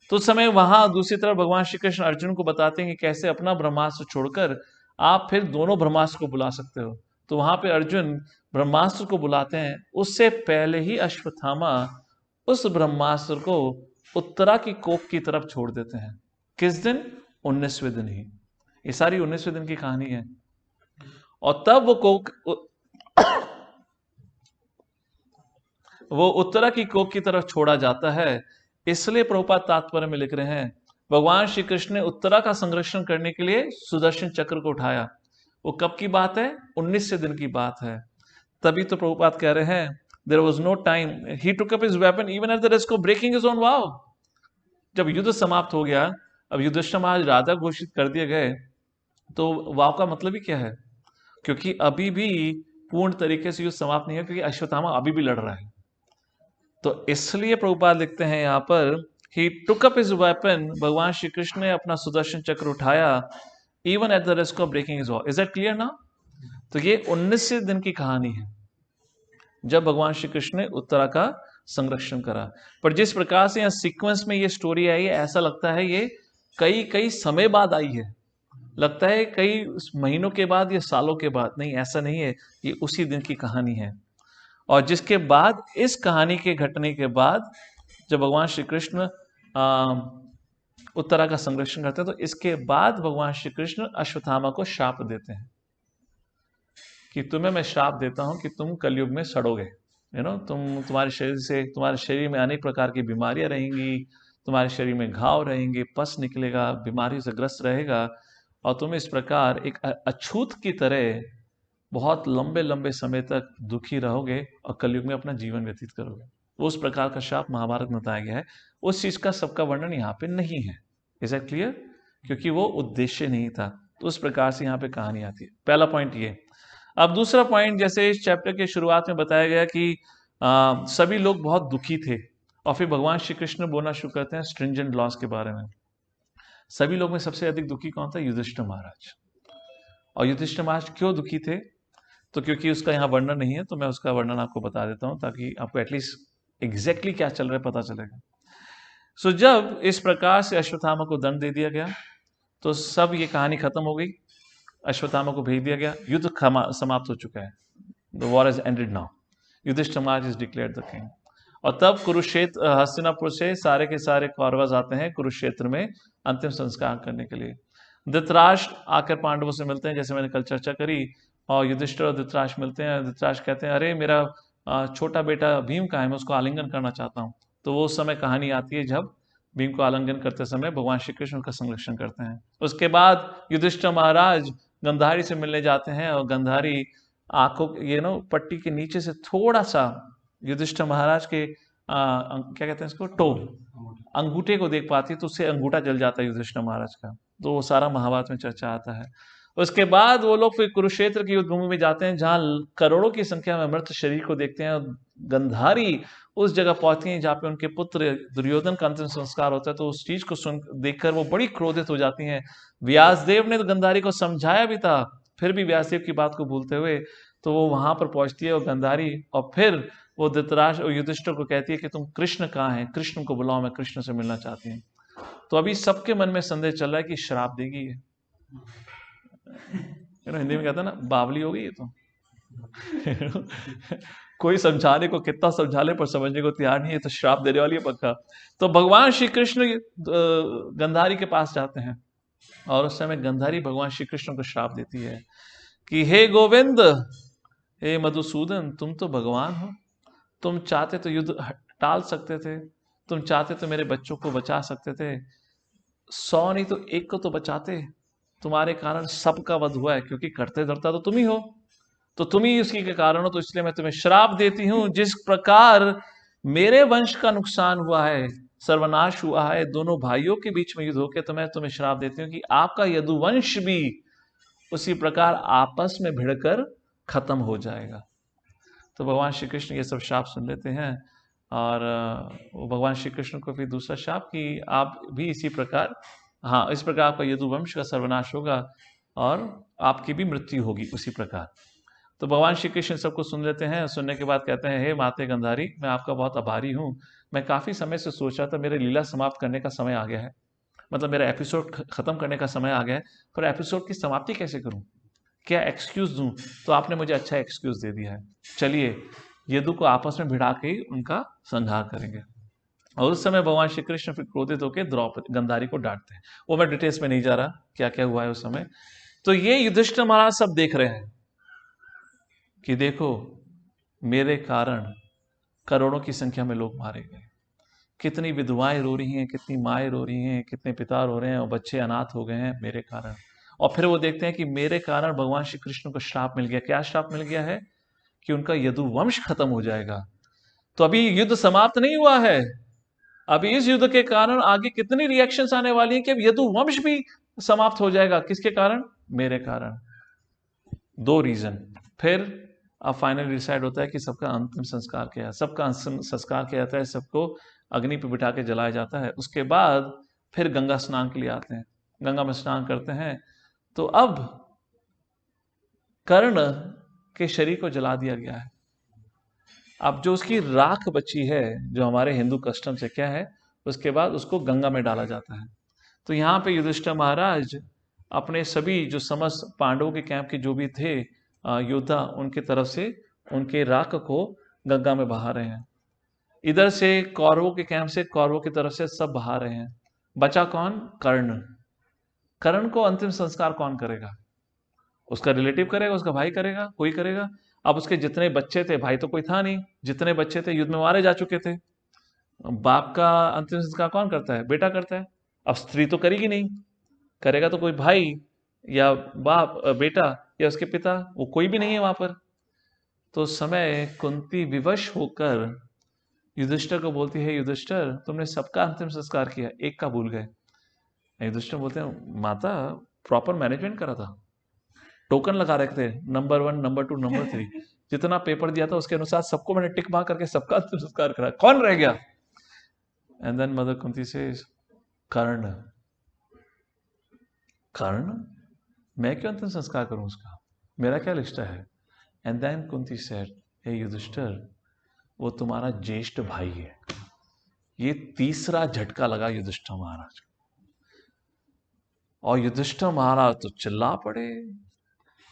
तो उस समय वहां दूसरी तरफ भगवान श्री कृष्ण अर्जुन को बताते हैं कि कैसे अपना ब्रह्मास्त्र छोड़कर आप फिर दोनों ब्रह्मास्त्र को बुला सकते हो। तो वहां पे अर्जुन ब्रह्मास्त्र को बुलाते हैं, उससे पहले ही अश्वत्थामा उस ब्रह्मास्त्र को उत्तरा की कोख की तरफ छोड़ देते हैं। किस दिन? 19वें दिन ही। ये सारी 19वें दिन की कहानी है। और तब वो उत्तरा की कोख की तरफ छोड़ा जाता है। इसलिए प्रभुपाद तात्पर्य में लिख रहे हैं भगवान श्री कृष्ण ने उत्तरा का संरक्षण करने के लिए सुदर्शन चक्र को उठाया। वो कब की बात है? 19वें दिन की बात है। तभी तो प्रभुपाद कह रहे हैं there was no time he took up his weapon even at the risk of breaking his own vow. जब युद्ध समाप्त हो गया, अब युधिष्ठिर महाराज राजा घोषित कर दिए गए, तो वाव का मतलब ही क्या है? क्योंकि अभी भी पूर्ण तरीके से युद्ध समाप्त नहीं है, क्योंकि अश्वत्थामा अभी भी लड़ रहा है। तो इसलिए प्रभुपाद लिखते हैं यहां पर he took up his weapon, भगवान श्री कृष्ण ने अपना सुदर्शन चक्र उठाया even at the risk of breaking his vow. Is that clear ना? तो ये 19वें दिन की कहानी है जब भगवान श्री कृष्ण ने उत्तरा का संरक्षण करा। पर जिस प्रकार से यहाँ सीक्वेंस में ये स्टोरी आई है, ऐसा लगता है ये कई कई समय बाद आई है, लगता है कई महीनों के बाद या सालों के बाद। नहीं, ऐसा नहीं है, ये उसी दिन की कहानी है। और जिसके बाद, इस कहानी के घटने के बाद, जब भगवान श्री कृष्ण उत्तरा का संरक्षण करते हैं, तो इसके बाद भगवान श्री कृष्ण अश्वत्थामा को शाप देते हैं कि तुम्हें मैं श्राप देता हूं कि तुम कलयुग में सड़ोगे। तुम्हारे शरीर से, तुम्हारे शरीर में अनेक प्रकार की बीमारियां रहेंगी, तुम्हारे शरीर में घाव रहेंगे, पस निकलेगा, बीमारी से ग्रस्त रहेगा, और तुम इस प्रकार एक अछूत की तरह बहुत लंबे लंबे समय तक दुखी रहोगे और कलयुग में अपना जीवन व्यतीत करोगे। उस प्रकार का शाप महाभारत में बताया गया है। उस चीज का सबका वर्णन यहाँ पे नहीं है। Is that clear? क्योंकि वो उद्देश्य नहीं था। तो उस प्रकार से यहाँ पे कहानी आती है। पहला पॉइंट ये। अब दूसरा पॉइंट, जैसे इस चैप्टर के शुरुआत में बताया गया कि सभी लोग बहुत दुखी थे, और फिर भगवान श्री कृष्ण बोलना शुरू करते हैं स्ट्रिंजेंट लॉस के बारे में। सभी लोग में सबसे अधिक दुखी कौन था? युधिष्ठिर महाराज। और युधिष्ठिर महाराज क्यों दुखी थे? तो क्योंकि उसका यहाँ वर्णन नहीं है, तो मैं उसका वर्णन आपको बता देता हूं ताकि आपको एटलीस्ट एग्जैक्टली क्या चल रहा है पता चलेगा। सो जब इस प्रकार से अश्वत्थामा को दंड दे दिया गया, तो सब ये कहानी खत्म हो गई, अश्वत्थामा को भेज दिया गया, युद्ध समाप्त हो चुका है। The war is ended now, Yudhishthira Maharaj is declared the king. और तब कुरुक्षेत्र, हस्तिनापुर से सारे के सारे कौरव आते हैं कुरुक्षेत्र में अंतिम संस्कार करने के लिए। धृतराष्ट्र आकर पांडवों से मिलते हैं, जैसे मैंने कल चर्चा करी, और युधिष्ठिर और धृतराष्ट्र मिलते हैं। धृतराष्ट्र कहते हैं अरे मेरा छोटा बेटा भीम कहाँ है, मैं उसको आलिंगन करना चाहता हूँ। तो वो उस समय कहानी आती है जब भीम को आलिंगन करते समय भगवान श्री कृष्ण उनका संरक्षण करते हैं। उसके बाद युधिष्ठिर महाराज गंधारी से मिलने जाते हैं, और गंधारी आंखों पट्टी के नीचे से थोड़ा सा युधिष्ठिर महाराज के क्या कहते हैं इसको, टो, अंगूठे को देख पाती है, तो उससे अंगूठा जल जाता है युधिष्ठिर महाराज का। तो वो सारा महाभारत में चर्चा आता है। उसके बाद वो लोग फिर कुरुक्षेत्र की युद्ध भूमि में जाते हैं, जहां करोड़ों की संख्या में मृत शरीर को देखते हैं। गंधारी उस जगह पहुंचती हैं जहां पे उनके पुत्र दुर्योधन का अंतिम संस्कार होता है। तो उस चीज को सुन देखकर वो बड़ी क्रोधित हो जाती हैं। व्यासदेव ने तो गंधारी को समझाया भी था, फिर भी व्यासदेव की बात को भूलते हुए तो वो वहां पर पहुंचती है, और गंधारी, और फिर वो धृतराष्ट्र और युधिष्ठिर को कहती है कि तुम कृष्ण कहाँ हैं, कृष्ण को बुलाओ, मैं कृष्ण से मिलना चाहती हूँ। तो अभी सबके मन में संदेह चल रहा है कि श्राप देगी ये। हिंदी में कहता है ना, बावली हो गई ये तो। कोई समझाने को कितना समझा ले पर समझने को तैयार नहीं है, तो श्राप देने वाली है पक्का। तो भगवान श्री कृष्ण गंधारी के पास जाते हैं, और उस समय गंधारी भगवान श्री कृष्ण को श्राप देती है कि हे गोविंद, हे मधुसूदन, तुम तो भगवान हो, तुम चाहते तो युद्ध टाल सकते थे, तुम चाहते तो मेरे बच्चों को बचा सकते थे, 100 नहीं तो 1 को तो बचाते, तुम्हारे कारण सबका वध हुआ है, क्योंकि करते धरता तो तुम ही हो, तो तुम ही उसकी के कारण हो, तो इसलिए मैं तुम्हें श्राप देती हूं। जिस प्रकार मेरे वंश का नुकसान हुआ है, सर्वनाश हुआ है दोनों भाइयों के बीच में युद्ध होकर, तो मैं तुम्हें श्राप देती हूँ कि आपका यदुवंश भी उसी प्रकार आपस में भिड़कर खत्म हो जाएगा। तो भगवान श्री कृष्ण ये सब शाप सुन लेते हैं, और वो भगवान श्री कृष्ण को फिर दूसरा शाप कि आप भी इसी प्रकार, हाँ, इस प्रकार आपका यदुवंश का सर्वनाश होगा और आपकी भी मृत्यु होगी उसी प्रकार। तो भगवान श्री कृष्ण सबको सुन लेते हैं। सुनने के बाद कहते हैं, हे माते गंधारी, मैं आपका बहुत आभारी हूँ। मैं काफी समय से सोच रहा था, मेरे लीला समाप्त करने का समय आ गया है, मतलब मेरा एपिसोड खत्म करने का समय आ गया है, पर एपिसोड की समाप्ति कैसे करूं, क्या एक्सक्यूज दूं? तो आपने मुझे अच्छा एक्सक्यूज दे दिया है। चलिए यदु को आपस में भिड़ा के ही उनका संहार करेंगे। और उस समय भगवान श्री कृष्ण फिर क्रोधित होकर द्रौपदी गंधारी को डांटते हैं। वो मैं डिटेल्स में नहीं जा रहा क्या क्या हुआ है उस समय। तो ये युधिष्ठिर महाराज सब देख रहे हैं कि देखो, मेरे कारण करोड़ों की संख्या में लोग मारे गए, कितनी विधवाएं रो रही हैं, कितनी माएँ रो रही हैं, कितने पिता रो रहे हैं, और बच्चे अनाथ हो गए हैं मेरे कारण। और फिर वो देखते हैं कि मेरे कारण भगवान श्री कृष्ण को श्राप मिल गया। क्या श्राप मिल गया है? कि उनका यदुवंश खत्म हो जाएगा। तो अभी युद्ध समाप्त नहीं हुआ है, अभी इस युद्ध के कारण आगे कितनी रिएक्शंस आने वाली हैं कि अब यदुवंश भी समाप्त हो जाएगा। किसके कारण? मेरे कारण। दो रीजन। फिर अब फाइनल डिसाइड होता है कि सबका अंतिम संस्कार किया, सबका अंतिम संस्कार किया जाता है, सबको अग्नि पर बिठा के जलाया जाता है। उसके बाद फिर गंगा स्नान के लिए आते हैं, गंगा में स्नान करते हैं। तो अब कर्ण के शरीर को जला दिया गया है। अब जो उसकी राख बची है, जो हमारे हिंदू कस्टम से क्या है, उसके बाद उसको गंगा में डाला जाता है। तो यहाँ पे युधिष्ठिर महाराज अपने सभी जो समस्त पांडवों के कैंप के जो भी थे योद्धा, उनके तरफ से उनके राख को गंगा में बहा रहे हैं। इधर से कौरवों के कैंप से, कौरवों की तरफ से सब बहा रहे हैं। बचा कौन? कर्ण। कर्ण को अंतिम संस्कार कौन करेगा? उसका रिलेटिव करेगा, उसका भाई करेगा, कोई करेगा? अब उसके जितने बच्चे थे, भाई तो कोई था नहीं, जितने बच्चे थे युद्ध में मारे जा चुके थे। बाप का अंतिम संस्कार कौन करता है? बेटा करता है। अब स्त्री तो करेगी नहीं, करेगा तो कोई भाई या बाप, बेटा या उसके पिता, वो कोई भी नहीं है वहां पर। तो उस समय कुंती विवश होकर युधिष्ठिर को बोलती है, युधिष्ठिर तुमने सबका अंतिम संस्कार किया, एक का भूल गए। युधिष्ठिर बोलते हैं, माता प्रॉपर मैनेजमेंट करा था, टोकन लगा रखे थे, नंबर 1, नंबर 2, नंबर 3, जितना पेपर दिया था उसके अनुसार सबको मैंने टिक मार करके सबका अंतिम संस्कार करा, कौन रह गया? एंड देन मदर कुंती से, कर्ण। कर्ण? मैं क्यों अंतिम संस्कार करूं उसका, मेरा क्या लिस्टा है? एंड देन कुंती सेड, हे युधिष्ठिर, वो तुम्हारा ज्येष्ठ भाई है। ये तीसरा झटका लगा युधिष्ठिर महाराज को, और युधिष्ठिर महाराज तो चिल्ला पड़े।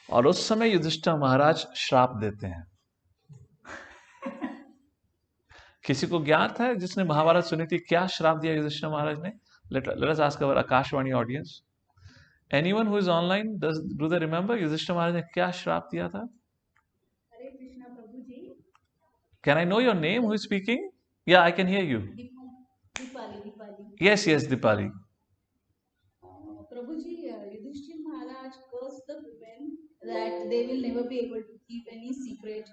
और उस समय युधिष्ठिर महाराज श्राप देते हैं। किसी को ज्ञात है जिसने महाभारत सुनी थी, क्या श्राप दिया युधिष्ठिर महाराज ने? Let us ask our Akashvani audience, anyone who is online, do they remember Yudhishthira Maharaj ने क्या श्राप दिया था? हरे कृष्णा प्रभु जी। Can I know your name, who is speaking? Yeah I can hear you. Deepali. Yes yes, Deepali. प्रभु जी, Yudhishthira Maharaj cursed the women that they will never be able to keep any secret,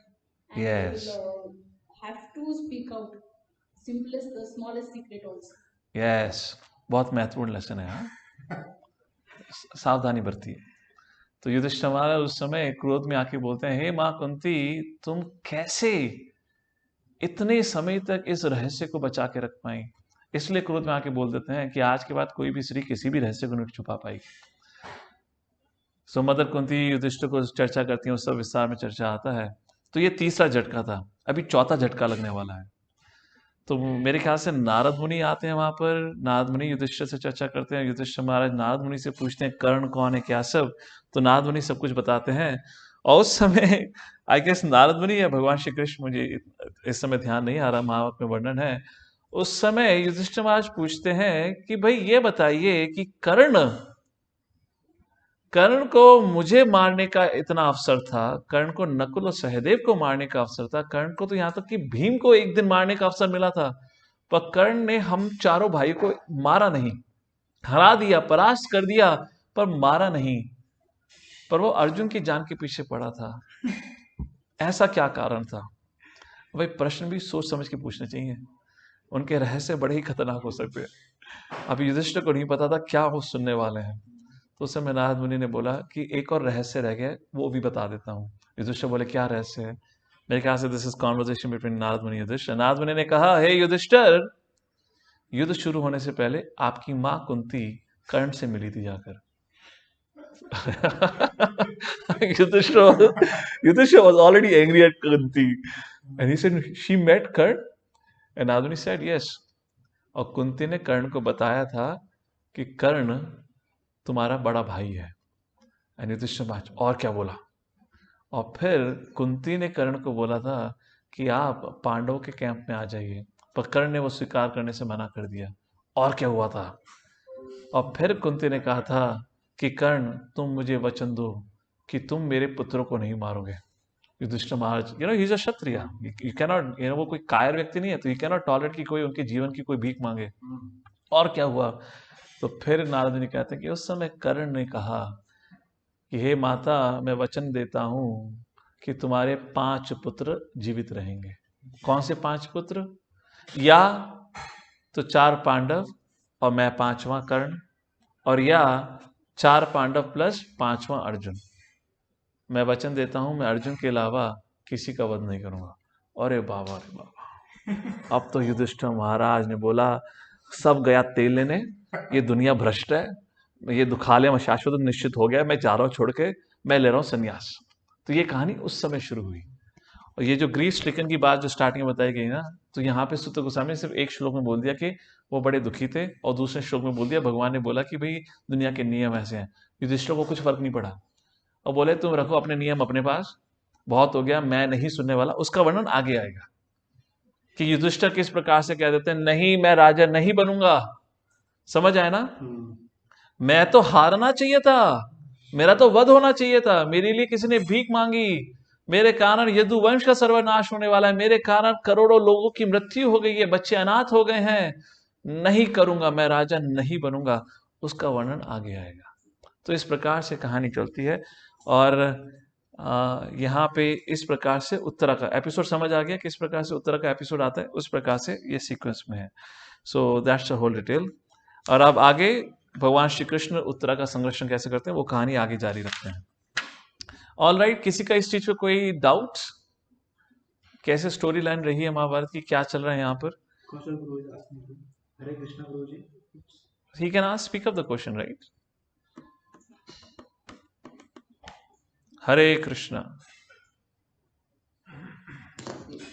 and Yes. they will have to speak out simplest, the smallest secret also. Yes, बहुत महत्वपूर्ण lesson है, हाँ? सावधानी बरतिए। तो युधिष्ठिर महाराज उस समय क्रोध में आके बोलते हैं, हे माँ कुंती, तुम कैसे इतने समय तक इस रहस्य को बचा के रख पाई? इसलिए क्रोध में आके बोल देते हैं कि आज के बाद कोई भी स्त्री किसी भी रहस्य को नहीं छुपा पाएगी। सो मदर कुंती युधिष्ठिर को चर्चा करती है, उस सब विस्तार में चर्चा आता है। तो ये तीसरा झटका था, अभी चौथा झटका लगने वाला है। तो मेरे ख्याल से नारद मुनि आते हैं वहां पर, नारद मुनि युधिष्ठिर से चर्चा करते हैं। युधिष्ठिर महाराज नारद मुनि से पूछते हैं, कर्ण कौन है, क्या सब? तो नारद मुनि सब कुछ बताते हैं। और उस समय आई गेस नारद मुनि या भगवान श्री कृष्ण, मुझे इस समय ध्यान नहीं आ रहा, महाभारत में वर्णन है। उस समय युधिष्ठिर महाराज पूछते हैं कि भाई ये बताइए कि कर्ण को मुझे मारने का इतना अवसर था, कर्ण को नकुल और सहदेव को मारने का अवसर था, कर्ण को तो यहां तक कि भीम को एक दिन मारने का अवसर मिला था, पर कर्ण ने हम चारों भाई को मारा नहीं, हरा दिया, परास्त कर दिया, पर मारा नहीं, पर वो अर्जुन की जान के पीछे पड़ा था। ऐसा क्या कारण था? भाई प्रश्न भी सोच समझ के पूछने चाहिए, उनके रहस्य बड़े ही खतरनाक हो सकते हैं। अभी युधिष्ठिर को नहीं पता था क्या वो सुनने वाले हैं, तो उस समय नारद मुनि ने बोला कि एक और रहस्य रह गया, वो भी बता देता हूँ। युधिष्ठिर बोले क्या रहस्य है? मेरे ख्याल से this is conversation between Narad मुनि युधिष्ठिर। नारद मुनि ने कहा, हे युधिष्ठिर, युद्ध शुरू होने से पहले आपकी माँ कुंती कर्ण से मिली थी जाकर। Yudhishthira was already angry at Kunti, and he said, "She met Karn?" And Naduni said, "Yes." और कुंती ने कर्ण को बताया था कि कर्ण तुम्हारा बड़ा भाई है। And युधिष्ठिर और क्या बोला? और फिर कुंती ने कर्ण को बोला था कि आप पांडवों के कैंप में आ जाइए, पर कर्ण ने वो स्वीकार करने से मना कर दिया। और क्या हुआ था? और फिर कुंती ने कहा था कि कर्ण, तुम मुझे वचन दो कि तुम मेरे पुत्रों को नहीं मारोगे। Yudhishthira Maharaj, he is a kshatriya, you cannot, वो कोई कायर व्यक्ति नहीं है, तो यू कैनॉट टॉलरेट कि कोई उनके जीवन की कोई भीख मांगे। और क्या हुआ? तो फिर नारद मुनि कहते हैं कि उस समय कर्ण ने कहा कि हे माता, मैं वचन देता हूं कि तुम्हारे 5 पुत्र जीवित रहेंगे। कौन से 5 पुत्र? या तो 4 पांडव और मैं 5वां कर्ण, और या 4 पांडव प्लस 5वां अर्जुन। मैं वचन देता हूं, मैं अर्जुन के अलावा किसी का वध नहीं करूंगा। अरे बाबा, अरे बाबा, अब तो युधिष्ठिर महाराज ने बोला, सब गया तेल लेने, ये दुनिया भ्रष्ट है, ये दुखालय में शाश्वत निश्चित हो गया, मैं जा रहा हूं छोड़ के, मैं ले रहा हूं संन्यास। तो ये कहानी उस समय शुरू हुई। और ये जो ग्रीस स्ट्रिकन की बात जो स्टार्टिंग में बताई गई ना, तो यहाँ पे सूत गोस्वामी ने सिर्फ एक श्लोक में बोल दिया कि वो बड़े दुखी थे, और दूसरे श्लोक में बोल दिया भगवान ने बोला कि भाई दुनिया के नियम ऐसे हैं। युधिष्ठिर को कुछ फर्क नहीं पड़ा, और बोले तुम रखो अपने नियम अपने पास, बहुत हो गया, मैं नहीं सुनने वाला। उसका वर्णन आगे आएगा कि युधिष्ठिर किस प्रकार से कह देते हैं, नहीं मैं राजा नहीं बनूंगा। समझ आया ना? मैं तो हारना चाहिए था, मेरा तो वध होना चाहिए था, मेरे लिए किसी ने भीख मांगी, मेरे कारण यदुवंश का सर्वनाश होने वाला है, मेरे कारण करोड़ों लोगों की मृत्यु हो गई है, बच्चे अनाथ हो गए हैं, नहीं करूंगा, मैं राजा नहीं बनूंगा। उसका वर्णन आगे आएगा। तो इस प्रकार से कहानी चलती है, और यहाँ पे इस प्रकार से उत्तरा का एपिसोड समझ आ गया, किस प्रकार से उत्तरा का एपिसोड आता है, उस प्रकार से ये सीक्वेंस में है। So that's the whole detail. और अब आगे भगवान श्री कृष्ण उत्तरा का संरक्षण कैसे करते हैं, वो कहानी आगे जारी रखते हैं। ऑल राइट, किसी का इस चीज पे कोई डाउट? कैसे स्टोरी लाइन रही है महाभारत की, क्या चल रहा है यहाँ पर? कौशल गुरु जी, हरे कृष्णा गुरु जी। He can ask, speak up the question, right? Hare Krishna.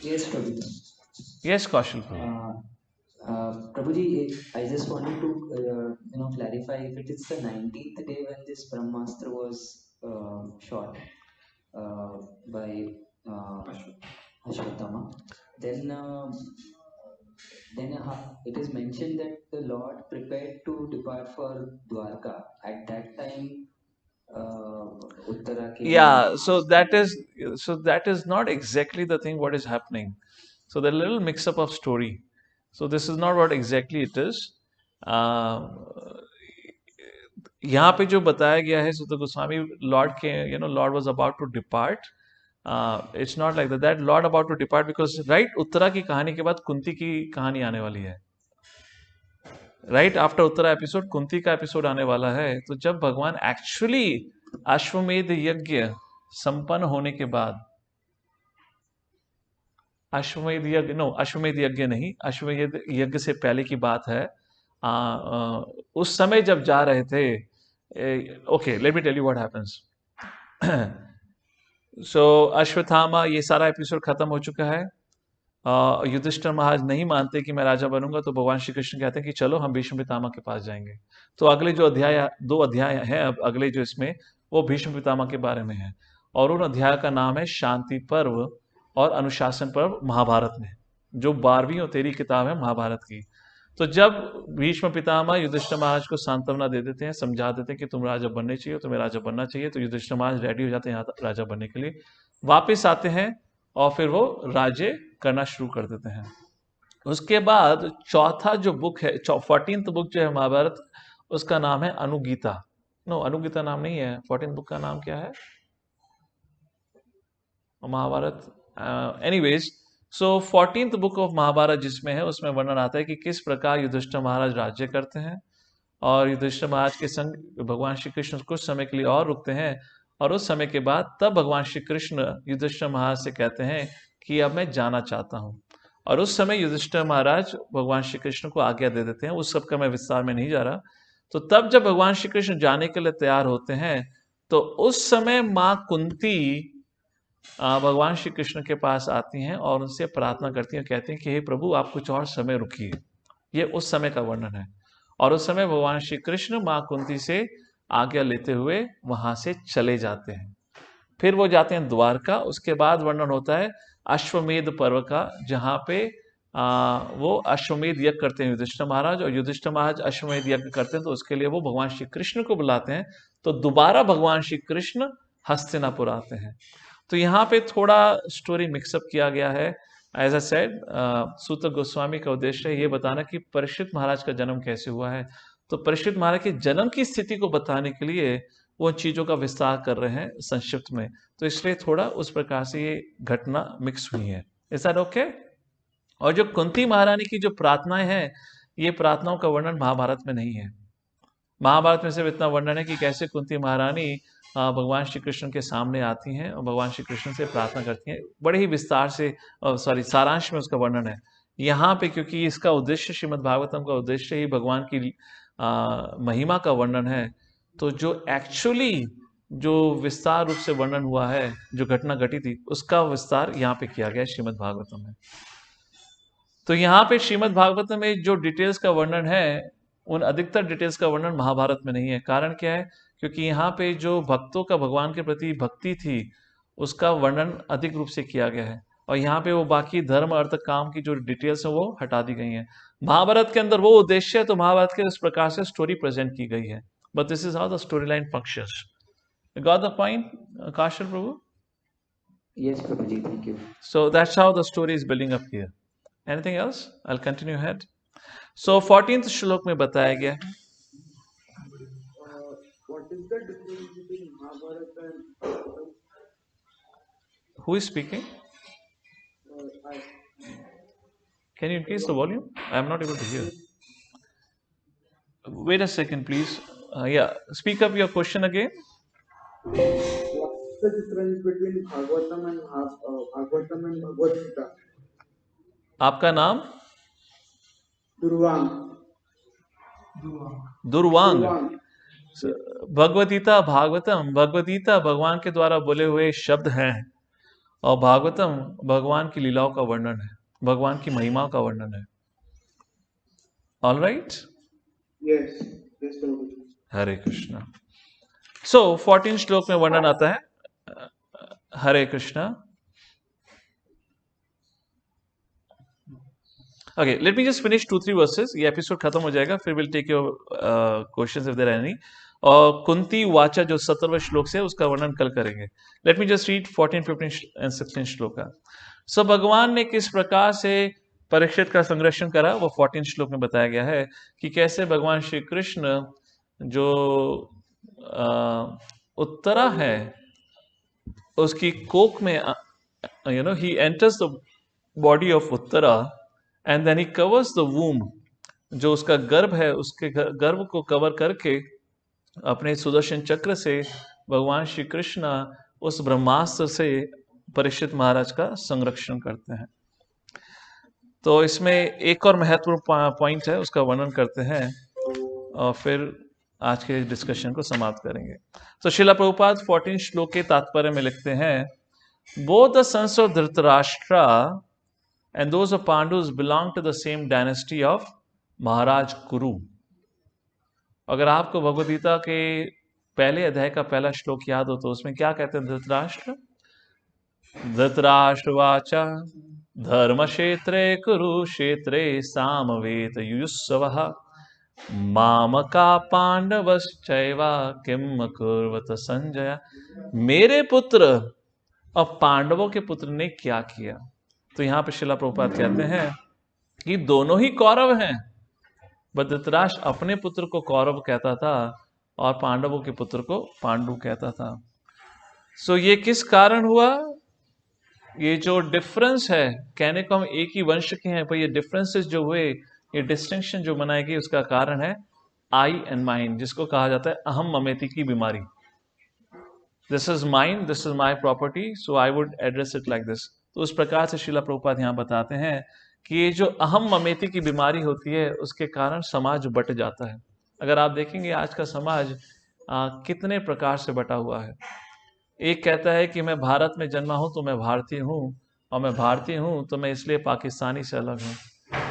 Yes, Prabhu. Yes, Kaushal. Prabhuji, I just wanted to clarify if it is the 19th day when this Brahmastra was shot by Ashwatthama, then it is mentioned that the Lord prepared to depart for Dwarka. At that time, Uttara came. Yeah, so that is not exactly the thing what is happening. So there's a little mix up of story. So this is not what exactly it is. यहाँ पे जो बताया गया है Suta Goswami, lord के lord was about to depart. It's not like that lord about to depart, because right Uttara की कहानी के बाद कुंती की कहानी आने वाली है. Right after Uttara episode Kunti का एपिसोड आने वाला है. तो जब भगवान एक्चुअली अश्वमेध यज्ञ संपन्न होने के बाद, अश्वमेध यज्ञ नहीं, अश्वमेध यज्ञ से पहले की बात है. उस समय जब जा रहे थे, okay let me tell you what happens. So Ashwatthama, ये सारा एपिसोड खत्म हो चुका है. युधिष्ठिर महाराज नहीं मानते कि मैं राजा बनूंगा, तो भगवान श्री कृष्ण कहते हैं कि चलो हम भीष्म पितामह के पास जाएंगे. तो अगले जो अध्याय 2 अध्याय हैं, अब अगले जो इसमें, वो भीष्म पितामह के बारे में है. और उन अध्याय का नाम है शांति पर्व और अनुशासन पर्व महाभारत में, जो 12वीं और 13वीं किताब है महाभारत की. तो जब भीष्म पितामह युधिष्ठिर महाराज को सांत्वना दे देते हैं, समझा देते हैं कि तुम राजा बनने चाहिए, तुम्हें राजा बनना चाहिए, तो युधिष्ठिर महाराज रेडी हो जाते हैं यहाँ राजा बनने के लिए, वापस आते हैं और फिर वो राज्य करना शुरू कर देते हैं. उसके बाद चौथा जो बुक है, 14th बुक जो है महाभारत, उसका नाम है अनुगीता. नो, अनुगीता नाम नहीं है। 14th बुक का नाम क्या है? Mahabharata. Anyways, so 14th book of Mahabharata जिसमें है, उसमें वर्णन आता है कि किस प्रकार युधिष्ठिर महाराज राज्य करते हैं, और युधिष्ठिर महाराज के संग भगवान श्री कृष्ण कुछ समय के लिए और रुकते हैं, और उस समय के बाद तब भगवान श्री कृष्ण युधिष्ठिर महाराज से कहते हैं कि अब मैं जाना चाहता हूँ। और उस समय युधिष्ठिर महाराज भगवान श्री कृष्ण को आज्ञा दे देते हैं। उस सब का मैं विस्तार में नहीं जा रहा। तो तब जब भगवान श्री कृष्ण जाने के लिए तैयार होते हैं, तो उस समय माँ कुंती भगवान श्री कृष्ण के पास आती हैं और उनसे प्रार्थना करती हैं, कहती हैं कि हे प्रभु, आप कुछ और समय रुकिए। ये उस समय का वर्णन है। और उस समय भगवान श्री कृष्ण माँ कुंती से आज्ञा लेते हुए वहां से चले जाते हैं। फिर वो जाते हैं द्वारका। उसके बाद वर्णन होता है अश्वमेध पर्व का, जहाँ पे वो अश्वमेध यज्ञ करते हैं युधिष्ठिर महाराज, और युधिष्ठिर महाराज अश्वमेध यज्ञ करते हैं, तो उसके लिए वो भगवान श्री कृष्ण को बुलाते हैं। तो दोबारा भगवान श्री कृष्ण हस्तिनापुर आते हैं। तो यहाँ पे थोड़ा स्टोरी मिक्सअप किया गया है। एज अ सेड, सूत गोस्वामी का उद्देश्य है ये बताना कि परीक्षित महाराज का जन्म कैसे हुआ है। तो परीक्षित महाराज के जन्म की स्थिति को बताने के लिए वो चीजों का विस्तार कर रहे हैं संक्षिप्त में। तो इसलिए थोड़ा उस प्रकार से ये घटना मिक्स हुई है। Is that okay? और जो कुंती महारानी की जो प्रार्थनाएं हैं, ये प्रार्थनाओं का वर्णन महाभारत में नहीं है। महाभारत में सिर्फ इतना वर्णन है कि कैसे कुंती महारानी भगवान श्री कृष्ण के सामने आती हैं और भगवान श्री कृष्ण से प्रार्थना करती हैं। बड़े ही विस्तार से, सारांश में उसका वर्णन है। यहाँ पे क्योंकि इसका उद्देश्य, श्रीमद् भागवतम का उद्देश्य ही भगवान की महिमा का वर्णन है, तो जो एक्चुअली जो विस्तार रूप से वर्णन हुआ है, जो घटना घटी थी, उसका विस्तार यहाँ पे किया गया है श्रीमद् भागवतम में। तो यहाँ पे श्रीमद् भागवतम में जो डिटेल्स का वर्णन है, उन अधिकतर डिटेल्स का वर्णन महाभारत में नहीं है। कारण क्या है? क्योंकि यहाँ पे जो भक्तों का भगवान के प्रति भक्ति थी, उसका वर्णन अधिक रूप से किया गया है। और यहाँ पे वो बाकी धर्म अर्थ काम की जो डिटेल्स है वो हटा दी गई हैं। महाभारत के अंदर वो उद्देश्य है, तो महाभारत के इस प्रकार से स्टोरी प्रेजेंट की गई है। But this is how the story line functions. Got the point, Kaushal प्रभु? Yes, Prabhuji, thank you. So that's how the story is building up here. Anything else? I'll continue ahead. So 14th श्लोक में बताया गया है, What is the difference between Mahabharata and Bhagavatam? who is speaking? I, Can you increase the volume? I am not able to hear. Wait a second, please. Yeah, speak up your question again. what's the difference between Bhagavatam and Bhagavad Gita? आपका नाम? Durvang. दुर्वांग। Durvang. Bhagavad Gita, Bhagavatam, Bhagavad Gita भगवान के द्वारा बोले हुए शब्द हैं, और भागवतम भगवान की लीलाओं का वर्णन है, भगवान की महिमा का वर्णन है। All right? Yes. Yes, Prabhuji. Hare Krishna. So 14 श्लोक में वर्णन आता है, Hare Krishna. Okay, let me just finish 2-3 verses, ये एपिसोड खत्म हो जाएगा, फिर will take your questions if there are any. और कुंती वाचा जो 17वें श्लोक से, उसका वर्णन कल करेंगे। Late me just read 14, 15 and 16 श्लोक का। सो भगवान ने किस प्रकार से परीक्षित का संरक्षण करा, वो 14 श्लोक में बताया गया है कि कैसे भगवान श्री कृष्ण जो उत्तरा है, उसकी कोख में, he enters the body of Uttara and then he covers the womb, जो उसका गर्भ है, उसके गर्भ को कवर करके अपने सुदर्शन चक्र से भगवान श्री कृष्ण उस ब्रह्मास्त्र से परीक्षित महाराज का संरक्षण करते हैं। तो इसमें एक और महत्वपूर्ण पॉइंट है, उसका वर्णन करते हैं और फिर आज के डिस्कशन को समाप्त करेंगे। तो श्रीला प्रभुपाद 14 श्लोक के तात्पर्य में लिखते हैं, both the sons of Dhritarashtra and those of Pandus belong to the same dynasty of महाराज कुरु। अगर आपको भगवद गीता के पहले अध्याय का पहला श्लोक याद हो, तो उसमें क्या कहते हैं धृतराष्ट्र? धृतराष्ट्रवाचा धर्म क्षेत्रे कुरुक्षेत्रे सामवेद युयुत्सवः मामका पांडवश्चैवा किम अकुर्वत संजय। मेरे पुत्र और पांडवों के पुत्र ने क्या किया? तो यहाँ पे शिला प्रभुपाद कहते हैं कि दोनों ही कौरव हैं। धृतराष्ट्र अपने पुत्र को कौरव कहता था, और पांडवों के पुत्र को पांडु कहता था। सो ये किस कारण हुआ? ये जो डिफरेंस है, कहने को हम एक ही वंश के हैं, पर ये डिफरेंसेस जो हुए, ये डिस्टिंक्शन जो बनाई गई, उसका कारण है आई एंड माइन, जिसको कहा जाता है अहम ममेती की बीमारी। This is mine, this is my property, so I would address it like this. तो उस प्रकार से श्रीला प्रभुपाद यहाँ बताते हैं कि ये जो अहम ममेती की बीमारी होती है, उसके कारण समाज बट जाता है। अगर आप देखेंगे आज का समाज कितने प्रकार से बटा हुआ है। एक कहता है कि मैं भारत में जन्मा हूं तो मैं भारतीय हूं, और मैं भारतीय हूं तो मैं इसलिए पाकिस्तानी से अलग हूं।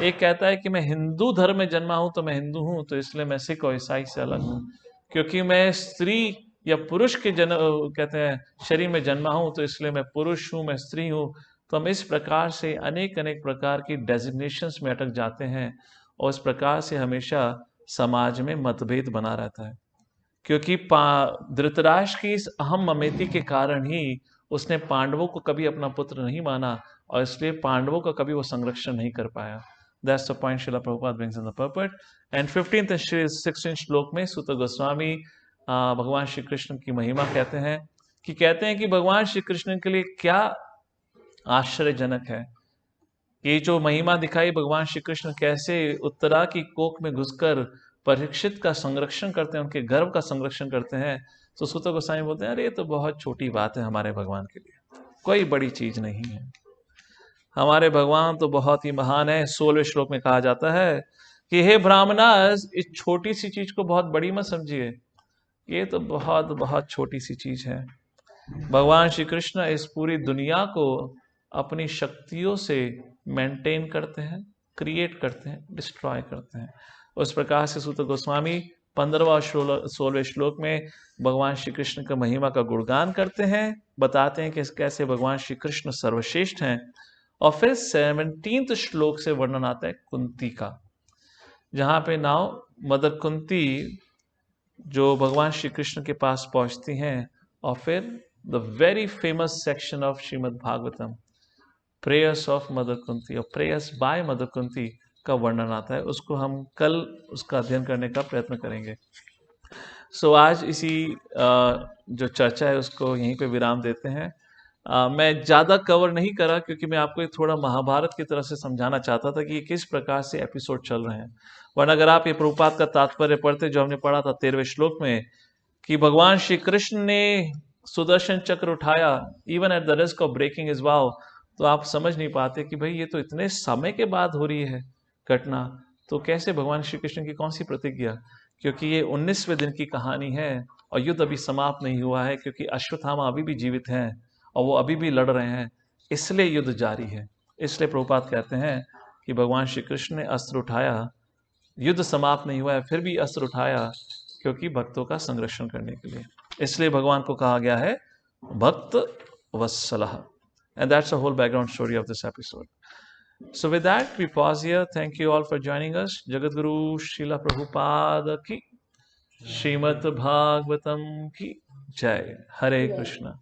एक कहता है कि मैं हिंदू धर्म में जन्मा हूं तो मैं हिंदू हूं, तो इसलिए मैं सिख और ईसाई से अलग हूं। क्योंकि मैं स्त्री या पुरुष के कहते हैं शरीर में जन्मा हूं तो इसलिए मैं पुरुष हूं, मैं स्त्री हूं। तो हम इस प्रकार से अनेक अनेक प्रकार की डेजिग्नेशंस में अटक जाते हैं, और इस प्रकार से हमेशा समाज में मतभेद बना रहता है। क्योंकि धृतराष्ट्र की इस अहम ममेती के कारण ही उसने पांडवों को कभी अपना पुत्र नहीं माना, और इसलिए पांडवों का कभी वो संरक्षण नहीं कर पाया। That's the point Srila Prabhupada brings in the purport. And 15th and 16th श्लोक में सूत गोस्वामी भगवान श्री कृष्ण की महिमा कहते हैं कि भगवान श्री कृष्ण के लिए क्या आश्चर्यजनक है। ये जो महिमा दिखाई, भगवान श्री कृष्ण कैसे उत्तरा की कोख में घुसकर परीक्षित का संरक्षण करते हैं, उनके गर्भ का संरक्षण करते हैं। तो सूत गोस्वामी बोलते हैं, अरे ये तो बहुत छोटी बात है हमारे भगवान के लिए, कोई बड़ी चीज नहीं है, हमारे भगवान तो बहुत ही महान है। 16वें श्लोक में कहा जाता है कि हे ब्राह्मणास, इस छोटी सी चीज को बहुत बड़ी मत समझिए, ये तो बहुत बहुत छोटी सी चीज है। भगवान श्री कृष्ण इस पूरी दुनिया को अपनी शक्तियों से मेंटेन करते हैं, क्रिएट करते हैं, डिस्ट्रॉय करते हैं। उस प्रकार से सूत गोस्वामी 15वां और 16वें श्लोक में भगवान श्री कृष्ण का महिमा का गुणगान करते हैं, बताते हैं कि कैसे भगवान श्री कृष्ण सर्वश्रेष्ठ हैं। और फिर 17th श्लोक से वर्णन आता है कुंती का, जहां पे नाउ मदर कुंती जो भगवान श्री कृष्ण के पास पहुंचती हैं, और फिर the very famous section of Shrimad Bhagavatam, prayers of mother Kunti और प्रेयर्स बाय मदर कुंती का वर्णन आता है। उसको हम कल उसका अध्ययन करने का प्रयत्न करेंगे। सो आज इसी जो चर्चा है उसको यहीं पे विराम देते हैं। मैं ज़्यादा कवर नहीं करा, क्योंकि मैं आपको एक थोड़ा महाभारत की तरह से समझाना चाहता था कि ये किस प्रकार से एपिसोड चल रहे हैं। वरना अगर आप ये प्रभुपाद का तात्पर्य पढ़ते, जो हमने पढ़ा था 13वें श्लोक में, कि भगवान श्री कृष्ण ने सुदर्शन चक्र उठाया even at the risk of breaking his vow, तो आप समझ नहीं पाते कि भाई ये तो इतने समय के बाद हो रही है घटना, तो कैसे भगवान श्री कृष्ण की कौन सी प्रतिज्ञा? क्योंकि ये 19वें दिन की कहानी है और युद्ध अभी समाप्त नहीं हुआ है, क्योंकि अश्वत्थामा अभी भी जीवित हैं और वो अभी भी लड़ रहे हैं, इसलिए युद्ध जारी है। इसलिए प्रभुपाद कहते हैं कि भगवान श्री कृष्ण ने अस्त्र उठाया, युद्ध समाप्त नहीं हुआ है, फिर भी अस्त्र उठाया, क्योंकि भक्तों का संरक्षण करने के लिए। इसलिए भगवान को कहा गया है भक्त वत्सलः। And that's the whole background story of this episode. So with that, we pause here. Thank you all for joining us. Jagat Guru Srila Prabhupada ki, Srimad Bhagavatam ki Jai. Hare Krishna.